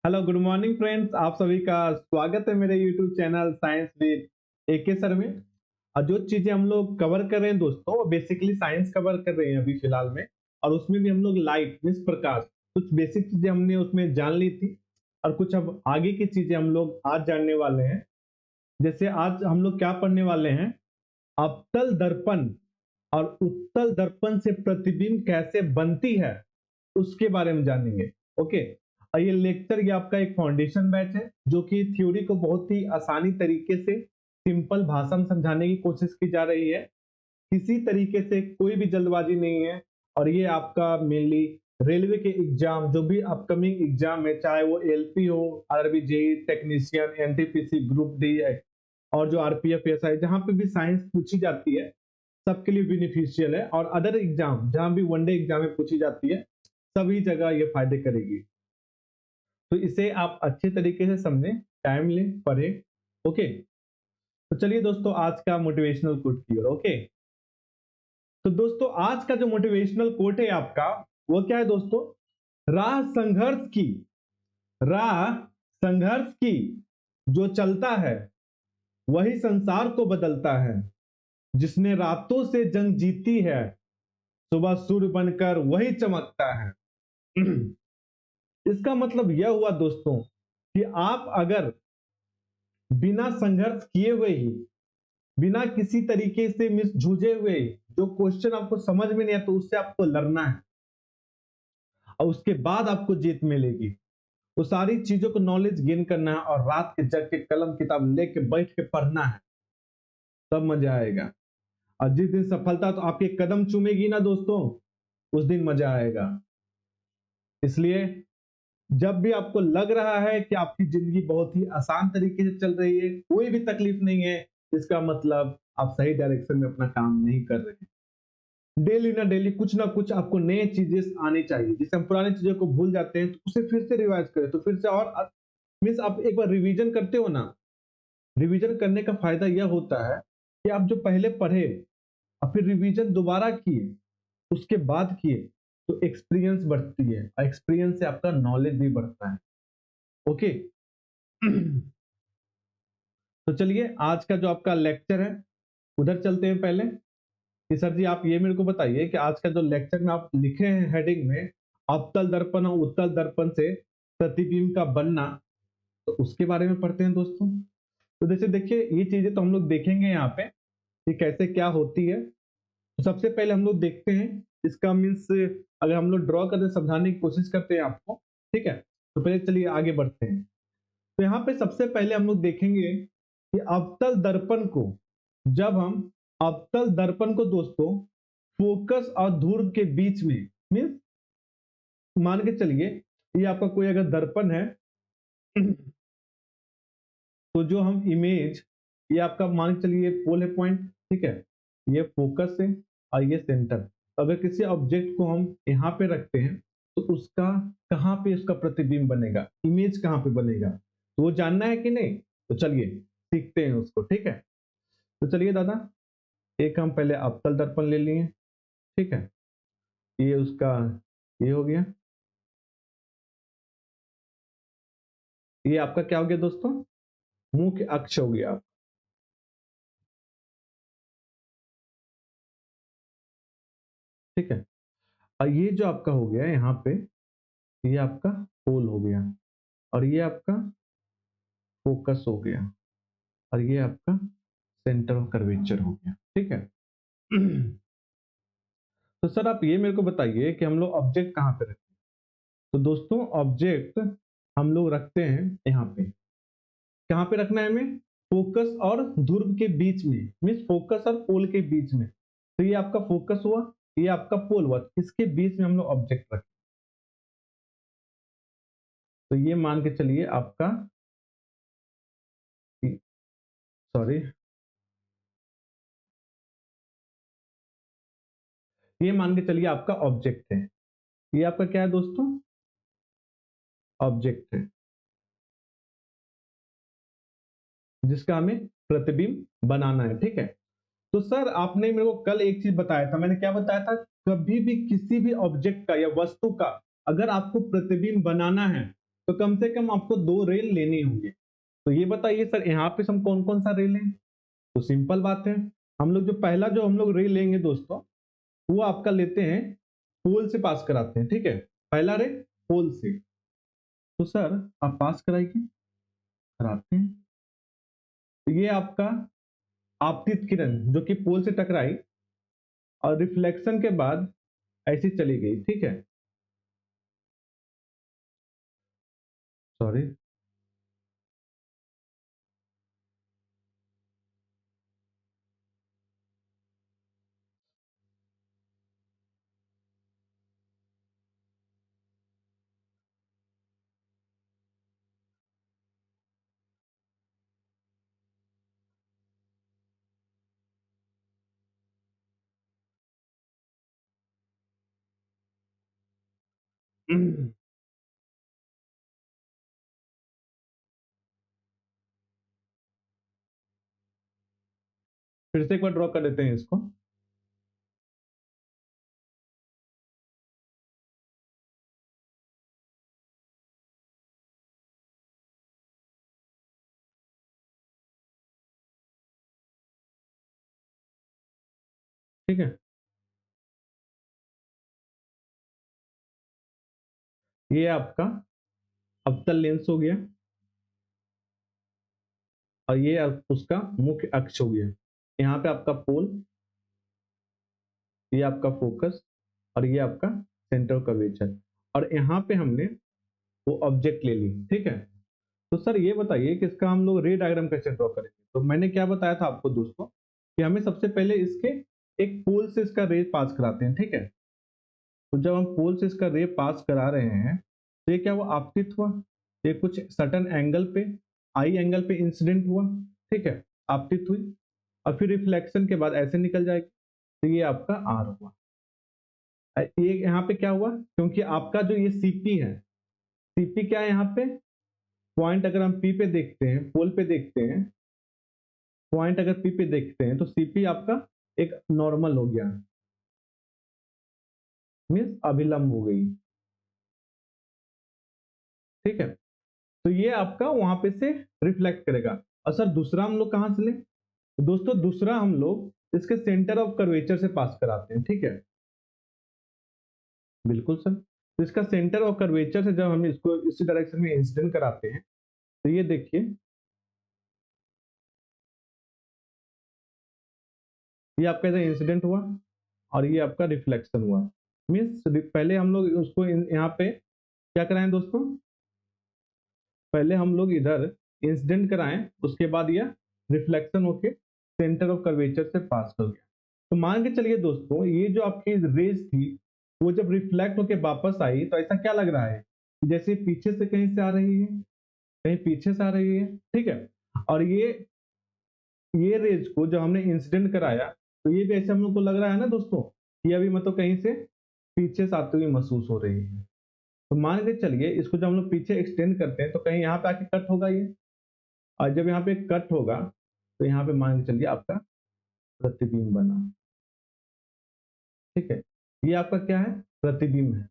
Hello good morning friends, आप सभी का स्वागत है मेरे YouTube channel science with AK sir में। और जो चीजें हम लोग कवर कर रहे हैं दोस्तों, वो बेसिकली साइंस कवर कर रहे हैं अभी फिलहाल में। और उसमें भी हम लोग लाइट मींस प्रकाश, कुछ बेसिक चीजें हमने उसमें जान ली थी और कुछ अब आगे की चीजें हम लोग आज जानने वाले हैं। जैसे आज हम लोग क्या पढ़ने वाले हैं, अवतल दर्पण और उत्तल दर्पण से प्रतिबिंब कैसे बनती है उसके बारे में जानेंगे। ओके। और ये लेक्चर ये आपका एक फाउंडेशन बैच है जो कि थ्योरी को बहुत ही आसानी तरीके से सिंपल भाषा में समझाने की कोशिश की जा रही है। किसी तरीके से कोई भी जल्दबाजी नहीं है। और ये आपका मेनली रेलवे के एग्जाम, जो भी अपकमिंग एग्जाम है, चाहे वो एलपी हो, RRB JE technician, NTPC group D और जो आरपीएफ एसआई, जहां पे भी साइंस पूछी जाती है सबके लिए बेनिफिशियल है। और अदर एग्जाम जहां भी वनडे एग्जाम में पूछी जाती है सभी जगह ये फायदे करेगी। तो इसे आप अच्छे तरीके से समझें, टाइम लें, पढ़ें। ओके। तो चलिए दोस्तों, आज का मोटिवेशनल कोट की ओर। ओके। तो दोस्तों, आज का जो मोटिवेशनल कोट है आपका, वो क्या है दोस्तों? राह संघर्ष की, राह संघर्ष की, जो चलता है वही संसार को बदलता है। जिसने रातों से जंग जीती है, सुबह सूर्य बनकर वही चमकता है। इसका मतलब यह हुआ दोस्तों कि आप अगर बिना संघर्ष किए हुए ही, बिना किसी तरीके से मिस जूझे हुए, जो क्वेश्चन आपको समझ में नहीं है तो उससे आपको लड़ना है और उसके बाद आपको जीत मिलेगी। वो सारी चीजों को नॉलेज गेन करना है और रात के जग के कलम किताब लेके बैठ के पढ़ना है, तब मजा आएगा। और जिस दिन सफलता तो आपके कदम चूमेगी ना दोस्तों, उस दिन मजा आएगा। इसलिए जब भी आपको लग रहा है कि आपकी जिंदगी बहुत ही आसान तरीके से चल रही है, कोई भी तकलीफ नहीं है, इसका मतलब आप सही डायरेक्शन में अपना काम नहीं कर रहे हैं। डेली ना कुछ आपको नए चीजें आनी चाहिए। जिससे हम पुरानी चीजों को भूल जाते हैं तो उसे फिर से रिवाइज करें, तो फिर से और मीन्स आप एक बार रिवीजन करते हो ना, रिवीजन करने का फायदा यह होता है कि आप जो पहले पढ़े और फिर रिवीजन दोबारा किए, उसके बाद किए, तो एक्सपीरियंस बढ़ती है और एक्सपीरियंस से आपका नॉलेज भी बढ़ता है। ओके। तो चलिए, आज का जो आपका लेक्चर है उधर चलते हैं पहले। कि सर जी, आप ये मेरे को बताइए कि आज का जो लेक्चर में आप लिखे हैं हेडिंग में, अवतल दर्पण और उत्तल दर्पण से प्रतिबिंब का बनना, तो उसके बारे में पढ़ते हैं दोस्तों। तो जैसे देखिए, ये चीजें तो हम लोग देखेंगे यहाँ पे कि कैसे क्या होती है। तो सबसे पहले हम लोग देखते हैं इसका मीन्स, अगर हम लोग ड्रॉ करके समझाने की कोशिश करते हैं आपको, ठीक है। तो पहले चलिए आगे बढ़ते हैं। तो यहाँ पे सबसे पहले हम लोग देखेंगे कि अवतल दर्पण को, जब हम अवतल दर्पण को दोस्तों फोकस और ध्रुव के बीच में, मीन्स मान के चलिए ये आपका कोई अगर दर्पण है, तो जो हम इमेज, ये आपका मान के चलिए पोल है पॉइंट, ठीक है। ये फोकस है और ये सेंटर। अगर किसी ऑब्जेक्ट को हम यहाँ पे रखते हैं तो उसका कहाँ पे उसका प्रतिबिंब बनेगा, इमेज कहाँ पे बनेगा, तो वो जानना है कि नहीं। तो चलिए सीखते हैं उसको, ठीक है। तो चलिए दादा, एक हम पहले अवतल दर्पण ले लिए, ठीक है। ये उसका ये हो गया। ये आपका क्या हो गया दोस्तों? मुख्य अक्ष हो गया, ठीक है। और ये जो आपका हो गया यहाँ पे, ये आपका पोल हो गया और ये आपका फोकस हो गया और ये आपका सेंटर ऑफ कर्वेचर हो गया, ठीक है। तो सर आप ये मेरे को बताइए कि हम लोग ऑब्जेक्ट कहाँ पे रखते हैं। तो दोस्तों, ऑब्जेक्ट हम लोग रखते हैं यहाँ पे। कहाँ पे रखना है हमें? फोकस और ध्रुव के बीच में, मीन्स फोकस और पोल के बीच में। तो ये आपका फोकस हुआ, ये आपका पोल हुआ, इसके बीच में हम लोग ऑब्जेक्ट रखते हैं। तो ये मान के चलिए आपका, सॉरी, ये मान के चलिए आपका ऑब्जेक्ट है। ये आपका क्या है दोस्तों? ऑब्जेक्ट है जिसका हमें प्रतिबिंब बनाना है, ठीक है। तो सर आपने मेरे को कल एक चीज बताया था, मैंने क्या बताया था? कभी भी किसी भी ऑब्जेक्ट का या वस्तु का अगर आपको प्रतिबिंब बनाना है तो कम से कम आपको 2 रे लेनी होंगी। तो ये बताइए सर यहाँ पे हम कौन कौन सा रे लें? तो सिंपल बात है, हम लोग जो हम लोग रे लेंगे दोस्तों, वो आपका लेते हैं पोल से पास कराते हैं, ठीक है। पहला रे पोल से, तो सर आप पास कराइए, कराते हैं। तो ये आपका आपतित किरण जो कि पोल से टकराई और रिफ्लेक्शन के बाद ऐसी चली गई, ठीक है। सॉरी, फिर से एक बार ड्रॉ कर देते हैं इसको। ठीक है, ये आपका अवतल लेंस हो गया और ये उसका मुख्य अक्ष हो गया। यहाँ पे आपका पोल, ये आपका फोकस और ये आपका सेंटर ऑफ कर्वेचर, और यहाँ पे हमने वो ऑब्जेक्ट ले ली, ठीक है। तो सर ये बताइए कि इसका हम लोग रे डायग्राम कैसे ड्रॉ करेंगे? तो मैंने क्या बताया था आपको दोस्तों कि हमें सबसे पहले इसके एक पोल से इसका रे पास कराते हैं, ठीक है। तो जब हम पोल से इसका रे पास करा रहे हैं तो ये क्या हुआ, आपतित हुआ, ये कुछ सर्टन एंगल पे, आई एंगल पे इंसिडेंट हुआ, ठीक है, आपतित हुई, और फिर रिफ्लेक्शन के बाद ऐसे निकल जाएगी, तो ये आपका आर हुआ। ये यहाँ पे क्या हुआ, क्योंकि आपका जो ये सीपी है, सीपी क्या है यहाँ पे, पॉइंट अगर हम पी पे देखते हैं, पोल पे देखते हैं, पॉइंट अगर पी पे देखते हैं तो सीपी आपका एक नॉर्मल हो गया, मीन्स अभिलंब हो गई, ठीक है। तो ये आपका वहां पे से रिफ्लेक्ट करेगा। और सर दूसरा हम लोग कहां से लें? तो दोस्तों दूसरा हम लोग इसके सेंटर ऑफ कर्वेचर से पास कराते हैं, ठीक है। बिल्कुल सर, तो इसका सेंटर ऑफ कर्वेचर से जब हम इसको इसी डायरेक्शन में इंसिडेंट कराते हैं तो ये देखिए, ये आपका इधर इंसिडेंट हुआ और ये आपका रिफ्लेक्शन हुआ। मीन्स पहले हम लोग उसको यहाँ पे क्या कराएं दोस्तों, पहले हम लोग इधर इंसिडेंट कराएं, उसके बाद यह रिफ्लेक्शन होके सेंटर ऑफ कर्वेचर से पास हो गया। तो मान के चलिए दोस्तों, ये जो आपकी रेज थी वो जब रिफ्लेक्ट होके वापस आई तो ऐसा क्या लग रहा है, जैसे पीछे से कहीं से आ रही है, कहीं पीछे से आ रही है, ठीक है। और ये रेज को जब हमने इंसिडेंट कराया तो ये भी ऐसे हम लोग को लग रहा है ना दोस्तों, ये अभी मतलब कहीं से पीछे से आते हुए महसूस हो रही है। तो मान के चलिए इसको जब हम लोग पीछे एक्सटेंड करते हैं तो कहीं यहाँ पे आके कट होगा ये, और जब यहाँ पे कट होगा तो यहाँ पे मान के चलिए आपका प्रतिबिंब बना, ठीक है। ये आपका क्या है, प्रतिबिंब है।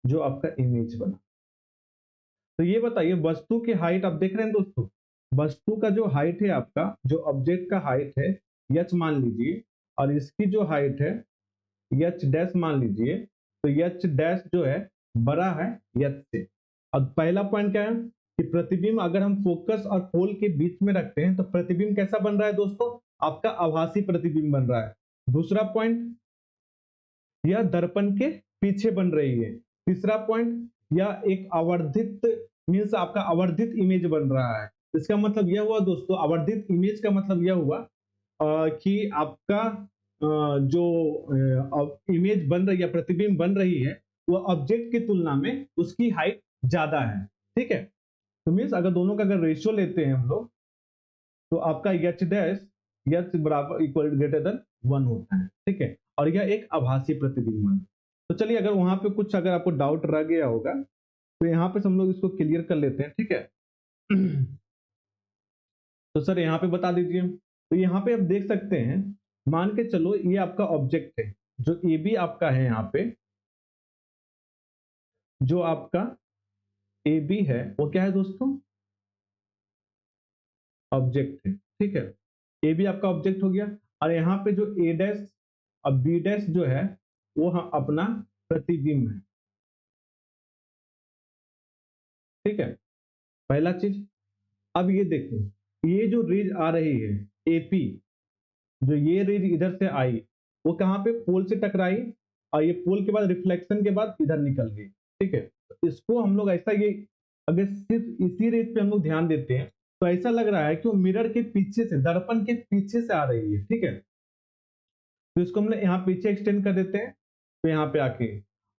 जो आपका इमेज बना। तो ये बताइए वस्तु की हाइट आप देख रहे हैं दोस्तों, वस्तु का जो हाइट है आपका, जो ऑब्जेक्ट का हाइट है एच मान लीजिए, और इसकी जो हाइट है एच डैश मान लीजिए, तो एच डैश जो है बड़ा है एच से। अब पहला पॉइंट क्या है कि प्रतिबिंब अगर हम फोकस और पोल के बीच में रखते हैं तो प्रतिबिंब कैसा बन रहा है दोस्तों, आपका आभासी प्रतिबिंब बन रहा है। दूसरा पॉइंट, यह दर्पण के पीछे बन रही है। तीसरा पॉइंट, यह एक आवर्धित, मीन्स आपका आवर्धित इमेज बन रहा है। इसका मतलब यह हुआ दोस्तों, आवर्धित इमेज का मतलब यह हुआ कि आपका जो इमेज बन रही है, प्रतिबिंब बन रही है, वो ऑब्जेक्ट की तुलना में उसकी हाइट ज्यादा है, ठीक है। तो मीन्स अगर दोनों का अगर रेशियो लेते हैं हम लोग तो आपका एच डैश एच बराबर इक्वल ग्रेटर देन 1 होता है, ठीक है। और यह एक आभासी प्रतिबिंब है। तो चलिए अगर वहां पे कुछ अगर आपको डाउट रह गया होगा तो यहाँ पे हम लोग इसको क्लियर कर लेते हैं, ठीक है। तो सर यहाँ पे बता दीजिए, तो यहाँ पे आप देख सकते हैं, मान के चलो ये आपका ऑब्जेक्ट है, जो ए बी आपका है यहाँ पे, जो आपका ए बी है वो क्या है दोस्तों, ऑब्जेक्ट है, ठीक है। ए बी आपका ऑब्जेक्ट हो गया, और यहाँ पे जो ए डैश और बी डैश जो है वो अपना प्रतिबिंब है, ठीक है, पहला चीज। अब ये देखो, ये जो रेज आ रही है एपी, जो ये रेज इधर से आई, वो कहाँ पे पोल से टकराई, और ये पोल के बाद रिफ्लेक्शन के बाद इधर निकल गई, ठीक है। तो इसको हम लोग ऐसा, ये अगर सिर्फ इसी रेज पे हम लोग ध्यान देते हैं तो ऐसा लग रहा है कि वो मिरर के पीछे से, दर्पण के पीछे से आ रही है, ठीक है। तो इसको हम लोग यहाँ पीछे एक्सटेंड कर देते हैं, तो यहाँ पे आके,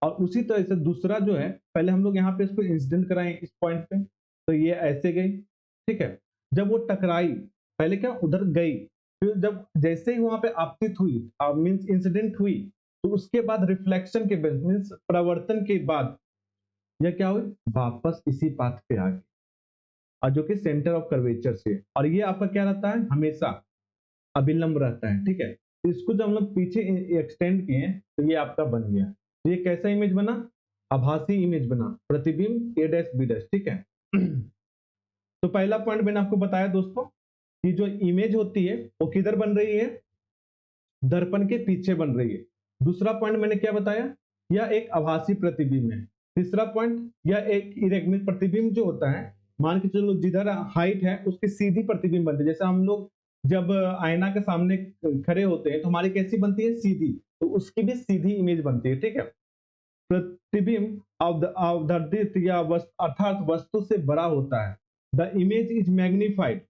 और उसी तरह से दूसरा जो है, पहले हम लोग यहाँ पे इसको इंसिडेंट कराएं इस पॉइंट पे, तो ये ऐसे गई, ठीक है। जब वो टकराई, पहले क्या उधर गई, फिर जब जैसे ही वहां पे आपतित हुई, मीन्स इंसिडेंट हुई, तो उसके बाद रिफ्लेक्शन के बाद, मीन्स प्रवर्तन के बाद, यह क्या हुई, वापस इसी पाथ पे आ गई, और जो कि सेंटर ऑफ कर्वेचर से, और ये आपका क्या रहता है, हमेशा अभिलंब रहता है, ठीक है। तो इसको जब हम लोग पीछे एक्सटेंड किए तो ये आपका बन गया। तो ये कैसा इमेज बना, आभासी इमेज बना, प्रतिबिंब ए डैश बी डैश, ठीक है। तो पहला पॉइंट मैंने आपको बताया दोस्तों कि जो इमेज होती है वो किधर बन रही है, दर्पण के पीछे बन रही है। दूसरा पॉइंट मैंने क्या बताया, यह एक आभासी प्रतिबिंब है। तीसरा पॉइंट, यह एक इरेगमित प्रतिबिंब जो होता है, मान के चलो जिधर हाइट है उसकी सीधी प्रतिबिंब बनती है। जैसे हम लोग जब आईना के सामने खड़े होते हैं तो हमारी कैसी बनती है, सीधी, तो उसकी भी सीधी इमेज बनती है, ठीक है। प्रतिबिंब अवधारित या अर्थात वस्तु से बड़ा होता है। द इमेज इज मैग्निफाइड,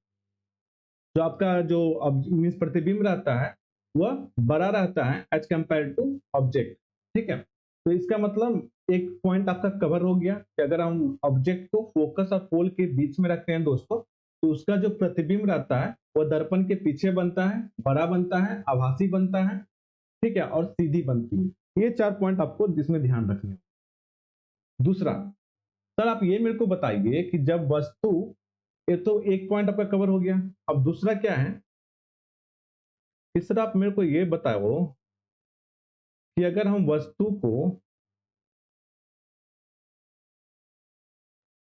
जो आपका जो मीन्स प्रतिबिंब रहता है वह बड़ा रहता है एज कंपेयर टू ऑब्जेक्ट, ठीक है। तो इसका मतलब एक पॉइंट आपका कवर हो गया कि अगर हम ऑब्जेक्ट को फोकस और पोल के बीच में रखते हैं दोस्तों, तो उसका जो प्रतिबिंब रहता है वह दर्पण के पीछे बनता है, बड़ा बनता है, आभासी बनता है, ठीक है, और सीधी बनती है। ये 4 पॉइंट आपको जिसमें ध्यान रखने हैं। दूसरा, सर आप ये मेरे को बताइए कि जब वस्तु, ये तो एक पॉइंट आपका कवर हो गया, अब दूसरा क्या है, तीसरा आप मेरे को ये बताओ कि अगर हम वस्तु को,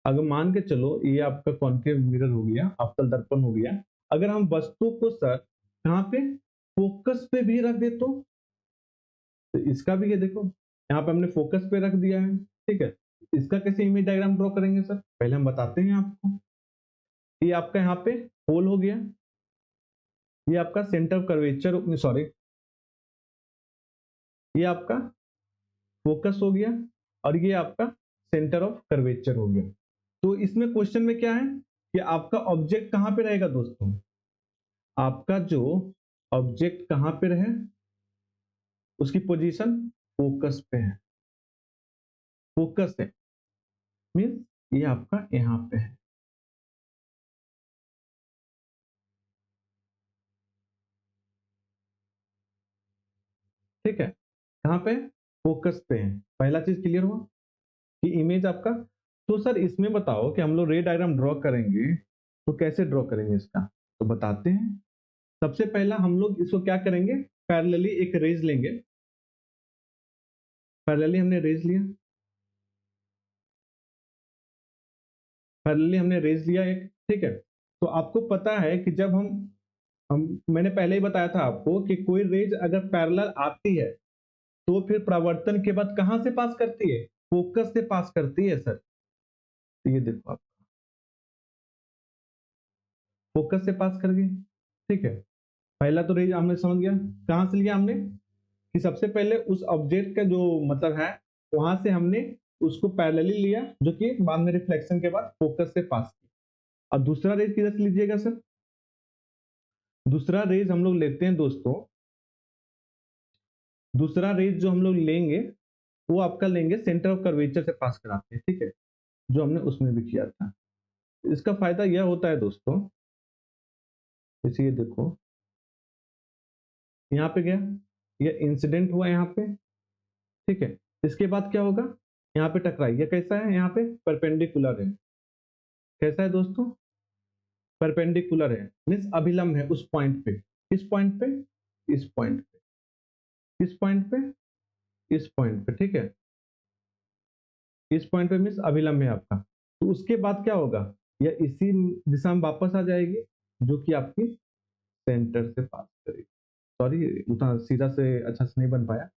अगर मान के चलो ये आपका कॉन्केव मिरर हो गया, अवतल दर्पण हो गया, अगर हम वस्तु को सर कहाँ पे, फोकस पे भी रख दे तो इसका भी ये देखो, यहाँ पे हमने फोकस पे रख दिया है, ठीक है। इसका कैसे इमेज डायग्राम ड्रॉ करेंगे सर, पहले हम बताते हैं आपको। ये आपका यहाँ पे होल हो गया, ये आपका सेंटर ऑफ कर्वेचर, सॉरी, ये आपका फोकस हो गया, और ये आपका सेंटर ऑफ कर्वेचर हो गया। तो इसमें क्वेश्चन में क्या है कि आपका ऑब्जेक्ट कहां पे रहेगा दोस्तों, आपका जो ऑब्जेक्ट कहां पे रहे, उसकी पोजीशन फोकस पे है, फोकस है, मीन्स ये आपका यहां पे है, ठीक है। कहां पे, फोकस पे है। पहला चीज क्लियर हुआ कि इमेज आपका, तो सर इसमें बताओ कि हम लोग रे डायग्राम ड्रॉ करेंगे तो कैसे ड्रॉ करेंगे इसका, तो बताते हैं। सबसे पहला हम लोग इसको क्या करेंगे, पैरेलली एक रेज लेंगे, पैरेलली हमने रेज लिया, पैरेलली हमने रेज लिया एक, ठीक है। तो आपको पता है कि जब हम मैंने पहले ही बताया था आपको कि कोई रेज अगर पैरेलल आती है तो फिर परावर्तन के बाद कहां से पास करती है, फोकस से पास करती है सर। तो ये देखो आप, फोकस से पास कर गई, ठीक है। पहला तो रेज हमने समझ गया, कहां से लिया हमने, कि सबसे पहले उस ऑब्जेक्ट का जो मतलब है वहां से हमने उसको पैरेलली लिया, जो कि बाद में रिफ्लेक्शन के बाद फोकस से पास किया। और दूसरा रेज किधर से लीजिएगा सर, दूसरा रेज हम लोग लेते हैं दोस्तों, दूसरा रेज जो हम लोग लेंगे वो आपका लेंगे सेंटर ऑफ कर्वेचर से पास कराते हैं, ठीक है, जो हमने उसमें भी किया था। इसका फायदा यह होता है दोस्तों, जैसे ये देखो, यहाँ पे गया, ये इंसिडेंट हुआ यहाँ पे, ठीक है। इसके बाद क्या होगा, यहाँ पे टकराई, ये कैसा है, यहाँ पे परपेंडिकुलर है, कैसा है दोस्तों, परपेंडिकुलर है, मीन्स अभिलंब है उस पॉइंट पे, किस पॉइंट पे, इस पॉइंट पे, किस पॉइंट पे, इस पॉइंट पे, ठीक है, इस पॉइंट पे मीन्स अभिलंब है आपका। तो उसके बाद क्या होगा, यह इसी दिशा में वापस आ जाएगी जो कि आपकी सेंटर से पास करेगी। सॉरी उतना सीधा से अच्छा से नहीं बन पाया,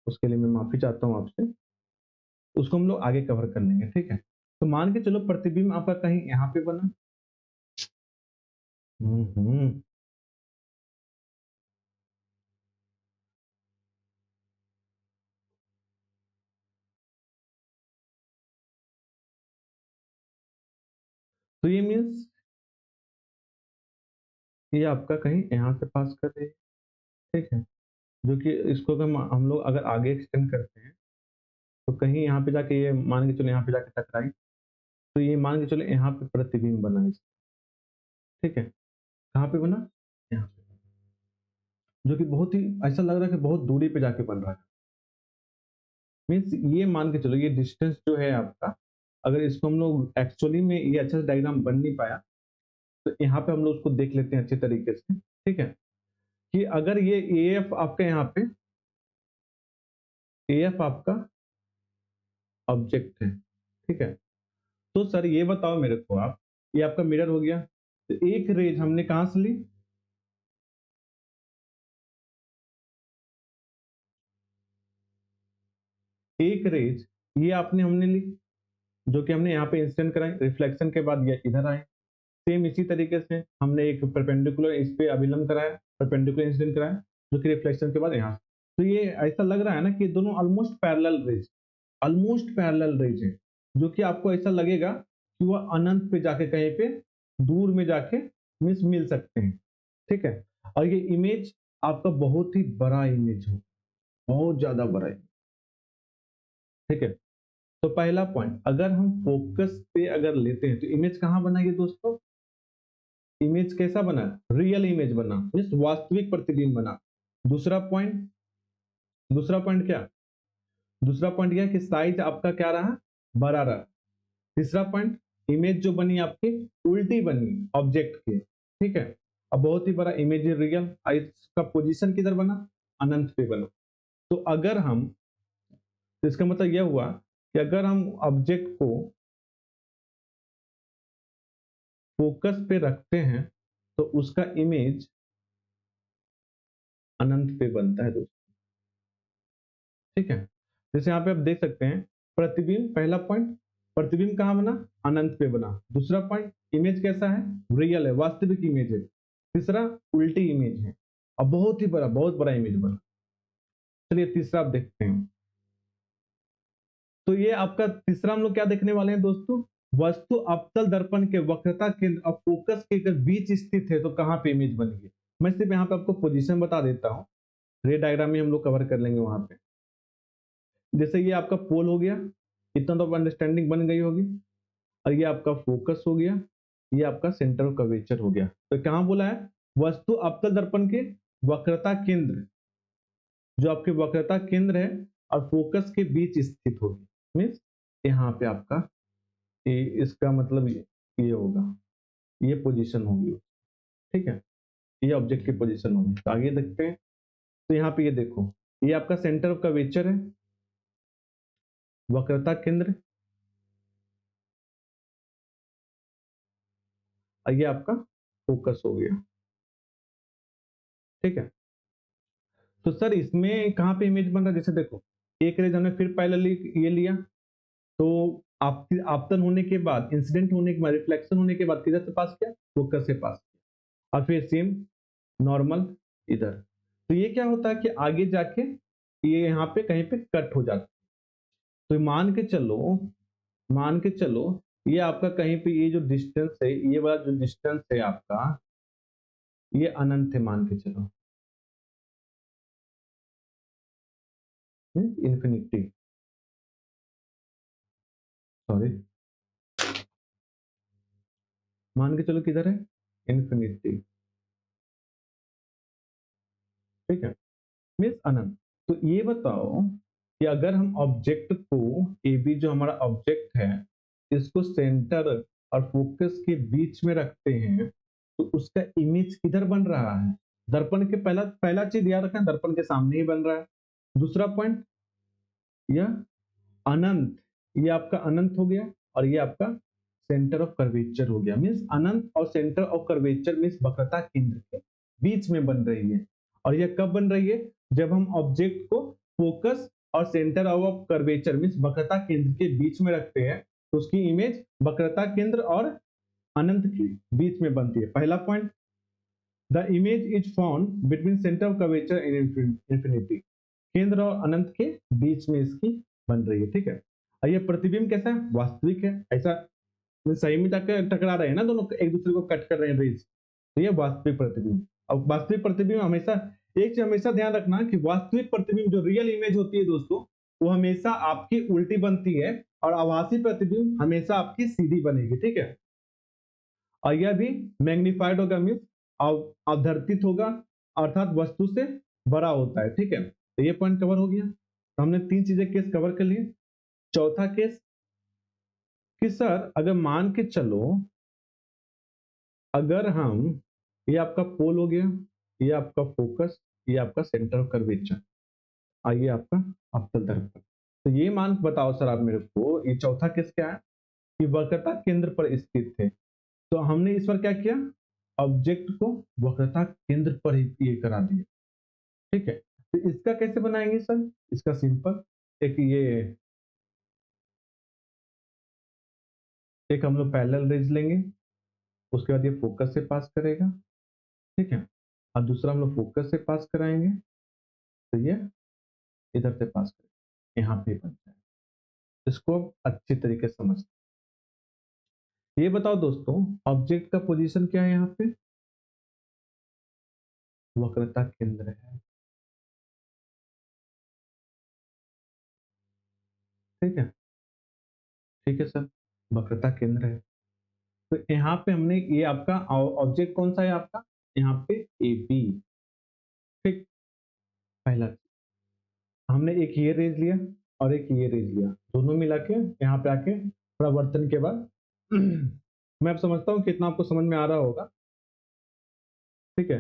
उसके लिए मैं माफी चाहता हूँ आपसे। उसको हम लोग आगे कवर कर लेंगे, ठीक है। तो मान के चलो प्रतिबिंब आपका कहीं यहाँ पे बना। हम्म। तो ये मीन्स ये आपका कहीं यहाँ से पास कर रही है, ठीक है। जो कि इसको अगर हम लोग अगर आगे एक्सटेंड करते हैं तो कहीं यहाँ पे जाके ये मान के चलो यहाँ पे जाके टकराई, तो ये मान के चलो यहाँ पे प्रतिबिंब बना है, ठीक है। कहाँ पे बना, यहाँ पे, जो कि बहुत ही ऐसा लग रहा है कि बहुत दूरी पे जाके बन रहा है। मीन्स ये मान के चलो ये डिस्टेंस जो है आपका, अगर इसको हम लोग एक्चुअली में ये अच्छा से डायग्राम बन नहीं पाया, तो यहाँ पे हम लोग उसको देख लेते हैं अच्छे तरीके से, ठीक है। कि अगर ये ए एफ आपका यहाँ पे, ए एफ आपका ऑब्जेक्ट है, ठीक है। तो सर ये बताओ मेरे को आप, ये आपका मिरर हो गया, तो एक रेज हमने कहां से ली, एक रेज ये आपने हमने ली, जो कि हमने यहाँ पे इंसिडेंट कराई, रिफ्लेक्शन के बाद ये इधर आए। सेम इसी तरीके से हमने एक परपेंडिकुलर इस पे अभिलंब कराया, परपेंडिकुलर इंसिडेंट कराया, जो कि रिफ्लेक्शन के बाद यहाँ। तो ये ऐसा लग रहा है ना कि दोनों almost parallel raise, almost parallel raise है, जो कि आपको ऐसा लगेगा कि वह अनंत पे जाके कहीं पे दूर में जाके मिल सकते हैं, ठीक है। और ये इमेज आपका बहुत ही बड़ा इमेज हो, बहुत ज्यादा बड़ा है, ठीक है। तो पहला पॉइंट, अगर हम फोकस पे अगर लेते हैं तो इमेज कहाँ बनाएगी दोस्तों, इमेज कैसा बना, रियल इमेज बना, मीन्स वास्तविक प्रतिबिंब बना। दूसरा पॉइंट, दूसरा पॉइंट क्या, दूसरा पॉइंट यह कि साइज आपका क्या रहा, बड़ा रहा। तीसरा पॉइंट, इमेज जो बनी आपकी उल्टी बनी ऑब्जेक्ट की, ठीक है। अब बहुत ही बड़ा इमेज रियल, इसका पोजीशन किधर बना, अनंत पे बना। तो अगर हम, तो इसका मतलब यह हुआ कि अगर हम ऑब्जेक्ट को फोकस पे रखते हैं तो उसका इमेज अनंत पे बनता है दोस्तों, ठीक है। जैसे यहाँ पे आप देख सकते हैं प्रतिबिंब, पहला पॉइंट प्रतिबिंब कहाँ बना, अनंत पे बना। दूसरा पॉइंट इमेज कैसा है, रियल है, वास्तविक इमेज है। तीसरा उल्टी इमेज है, अब बहुत ही बड़ा, बहुत बड़ा इमेज बना। चलिए तीसरा आप देखते हैं। तो ये आपका तीसरा हम लोग क्या देखने वाले हैं दोस्तों, वस्तु अवतल दर्पण के वक्रता केंद्र और फोकस के बीच स्थित है तो कहाँ पे इमेज बनेगी। मैं सिर्फ यहाँ पे आपको पोजीशन बता देता हूँ, रे डायग्राम में हम लोग कवर कर लेंगे वहां पे। जैसे ये आपका पोल हो गया, इतना तो अंडरस्टैंडिंग बन गई होगी। और ये आपका फोकस हो गया, ये आपका सेंटर ऑफ कर्वेचर हो गया। तो कहाँ बोला है, वस्तु अवतल दर्पण के वक्रता केंद्र, जो आपके वक्रता केंद्र है और फोकस के बीच स्थित होगी। मीन्स यहाँ पे आपका इसका मतलब ये होगा, ये पोजीशन होगी, ठीक है। ये ऑब्जेक्ट की पोजीशन होगी। तो आगे देखते हैं। तो यहाँ पे ये देखो, ये आपका सेंटर ऑफ कर्वेचर है, वक्रता केंद्र, और ये आपका फोकस हो गया, ठीक है। तो सर इसमें कहाँ पे इमेज बन रहा है, जैसे देखो एक रेज हमने फिर पहले ये लिया, तो आपतन होने के बाद, इंसिडेंट होने के बाद, रिफ्लेक्शन होने के बाद किधर से पास किया, फोकस से पास किया, और फिर सेम नॉर्मल इधर। तो ये क्या होता है कि आगे जाके ये यहाँ पे कहीं पे कट हो जाता है। तो मान के चलो, मान के चलो ये आपका कहीं पे ये जो डिस्टेंस है, ये वाला जो डिस्टेंस है आपका, ये अनंत है मान के चलो, इन्फिनिटी, सॉरी, मान के चलो किधर है, इन्फिनिटी, ठीक है, मीन्स अनंत। तो ये बताओ कि अगर हम ऑब्जेक्ट को, ए बी जो हमारा ऑब्जेक्ट है, इसको सेंटर और फोकस के बीच में रखते हैं तो उसका इमेज किधर बन रहा है, दर्पण के पहला पहला चीज याद रखना, दर्पण के सामने ही बन रहा है। दूसरा पॉइंट, यह अनंत, ये आपका अनंत हो गया और ये आपका सेंटर ऑफ कर्वेचर हो गया। मीन्स अनंत और सेंटर ऑफ कर्वेचर मीन्स वक्रता केंद्र के बीच में बन रही है। और यह कब बन रही है? जब हम ऑब्जेक्ट को फोकस और सेंटर ऑफ कर्वेचर मीन्स वक्रता केंद्र के बीच में रखते हैं तो उसकी इमेज वक्रता केंद्र और अनंत के बीच में बनती है। पहला point, the image is found between centre of curvature and infinity, केंद्र और अनंत के बीच में इसकी बन रही है। ठीक है, और ये प्रतिबिंब कैसा है? वास्तविक है। ऐसा सही में जाकर टकरा रहे हैं ना, दोनों एक दूसरे को कट कर रहे हैं रेज, तो ये वास्तविक प्रतिबिंब। अब वास्तविक प्रतिबिंब हमेशा, एक चीज हमेशा ध्यान रखना कि वास्तविक प्रतिबिंब जो रियल इमेज होती है दोस्तों, वो हमेशा आपकी उल्टी बनती है और आभासी प्रतिबिंब हमेशा आपकी सीधी बनेगी। ठीक है, और यह भी मैग्निफाइड होगा मीन्स अवधर्तित होगा, अर्थात वस्तु से बड़ा होता है। ठीक है, तो ये पॉइंट कवर हो गया। तो हमने 3 चीजें केस कवर कर लिए। चौथा केस कि सर अगर मान के चलो, अगर हम, ये आपका पोल हो गया, ये आपका फोकस, ये आपका सेंटर ऑफ कर्वेचर, आइए आपका अवतल दर्पण, तो ये मान बताओ सर आप मेरे को, ये चौथा केस क्या है कि वक्रता केंद्र पर स्थित है। तो हमने इस पर क्या किया? ऑब्जेक्ट को वक्रता केंद्र पर ही ये करा दिया। ठीक है, तो इसका कैसे बनाएंगे सर? इसका सिंपल, एक ये, एक हम लोग पैरेलल रेज लेंगे, उसके बाद ये फोकस से पास करेगा। ठीक है, और दूसरा हम लोग फोकस से पास कराएंगे, तो ये इधर से पास करेंगे, यहाँ पे बन जाए। इसको अच्छी तरीके से समझ। ये बताओ दोस्तों, ऑब्जेक्ट का पोजीशन क्या है? यहाँ पे वक्रता केंद्र है। ठीक है, ठीक है सर, वक्रता केंद्र है। तो यहाँ पे हमने, ये आपका ऑब्जेक्ट कौन सा है आपका? यहाँ पे ए बी। ठीक, पहला हमने एक ये रेज लिया और एक ये रेज लिया, दोनों मिला के यहाँ पे आके प्रवर्तन के बाद मैं अब समझता हूँ कितना आपको समझ में आ रहा होगा। ठीक है,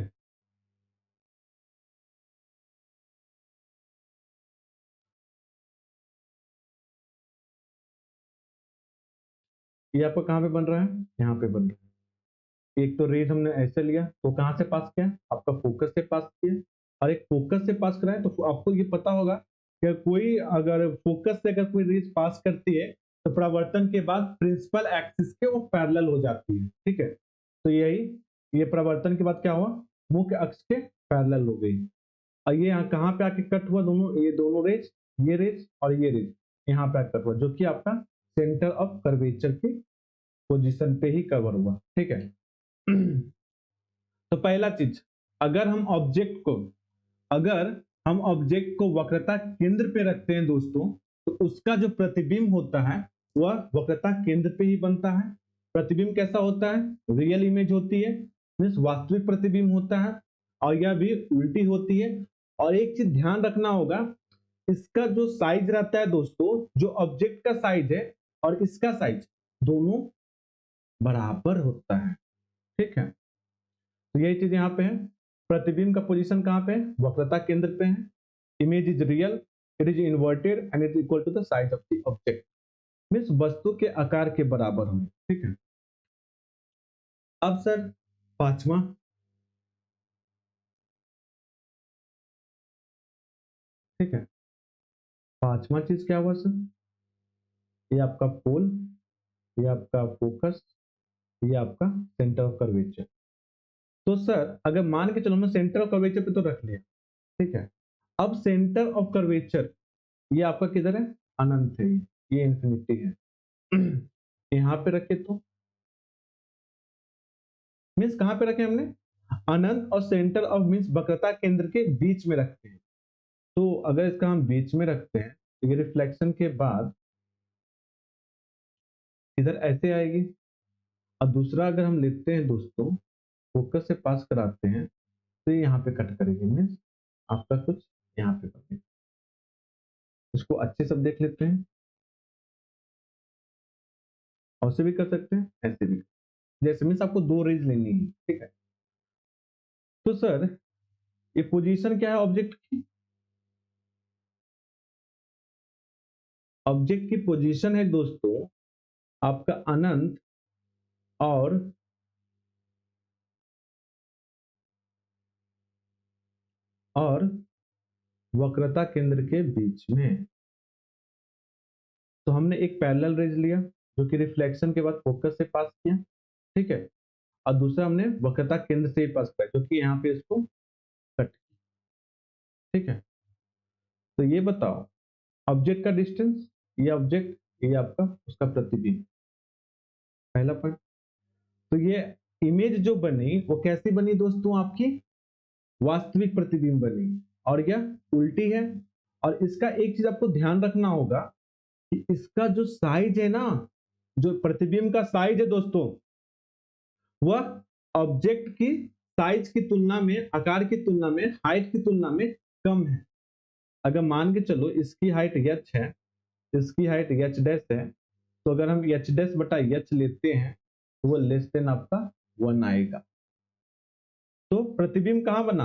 ये आपका कहाँ पे बन रहा है? यहाँ पे बन रहा है। एक तो रेज हमने ऐसे लिया, तो कहाँ से पास किया? आपका फोकस से पास किया, और एक फोकस से पास कराए तो आपको ये पता होगा कि कोई अगर फोकस से अगर कोई रेज पास करती है तो प्रवर्तन के बाद प्रिंसिपल एक्सिस के वो पैरेलल हो जाती है। ठीक है, तो यही, ये प्रवर्तन के बाद क्या हुआ? मुख्य अक्ष के पैरेलल हो गई। और ये यहाँ कहाँ पे आके कट हुआ? दोनों, ये दोनों रेज, ये रेज और ये रेज यहाँ पे आके कट हुआ, जो कि आपका सेंटर ऑफ कर्वेचर की पोजीशन पे ही कवर हुआ। ठीक है तो पहला चीज, अगर हम ऑब्जेक्ट को, अगर हम ऑब्जेक्ट को वक्रता केंद्र पे रखते हैं दोस्तों, तो उसका जो प्रतिबिंब होता है वह वक्रता केंद्र पे ही बनता है। प्रतिबिंब कैसा होता है? रियल इमेज होती है, मीन्स वास्तविक प्रतिबिंब होता है, और यह भी उल्टी होती है। और एक चीज ध्यान रखना होगा, इसका जो साइज रहता है दोस्तों, जो ऑब्जेक्ट का साइज है और इसका साइज, दोनों बराबर होता है। ठीक है, तो यही चीज यहाँ पे है। प्रतिबिंब का पोजीशन कहाँ पे है? वक्रता केंद्र पे है। Image is real, it is inverted and it equal to the size of the object, means वस्तु के आकार के बराबर होंगे। ठीक है, अब सर पांचवा, ठीक है, पांचवा चीज क्या हुआ सर? ये आपका पोल, ये आपका फोकस, ये आपका सेंटर ऑफ कर्वेचर। तो सर अगर मान के चलो हमने सेंटर ऑफ कर्वेचर पे तो रख लिया, ठीक है, अब सेंटर ऑफ कर्वेचर ये आपका किधर है? अनंत है, ये इंफिनिटी है यहाँ पे रखे तो मीन्स कहां पे रखे हमने? अनंत और सेंटर ऑफ मीन्स वक्रता केंद्र के बीच में रखते हैं। तो अगर इसका हम बीच में रखते हैं तो ये रिफ्लेक्शन के बाद इधर ऐसे आएगी। और दूसरा अगर हम लेते हैं दोस्तों, फोकस से पास कराते हैं तो ये यहाँ पे कट करेगी, मीन्स आपका कुछ यहाँ पे बनेगा। इसको अच्छे से देख लेते हैं, ऐसे भी कर सकते हैं, ऐसे भी, जैसे मीन्स आपको दो रेज लेनी है। ठीक है, तो सर ये पोजीशन क्या है ऑब्जेक्ट की? ऑब्जेक्ट की पोजीशन है दोस्तों आपका अनंत और वक्रता केंद्र के बीच में। तो हमने एक पैरेलल रेज लिया जो कि रिफ्लेक्शन के बाद फोकस से पास किया, ठीक है, और दूसरा हमने वक्रता केंद्र से ही पास किया जो कि यहाँ पे इसको कट, ठीक है। तो ये बताओ ऑब्जेक्ट का डिस्टेंस, ये ऑब्जेक्ट, ये आपका उसका प्रतिबिंब, पहला पॉइंट। तो ये इमेज जो बनी वो कैसी बनी दोस्तों? आपकी वास्तविक प्रतिबिंब बनी, और यह उल्टी है। और इसका एक चीज आपको ध्यान रखना होगा कि इसका जो साइज है ना, जो प्रतिबिंब का साइज है दोस्तों, वह ऑब्जेक्ट की साइज की तुलना में, आकार की तुलना में, हाइट की तुलना में कम है। अगर मान के चलो इसकी हाइट h है, इसकी हाइट h डैश है, तो अगर हम h डैश बटा h लेते हैं तो वो लेस देन आपका 1 आएगा। तो प्रतिबिंब कहां बना?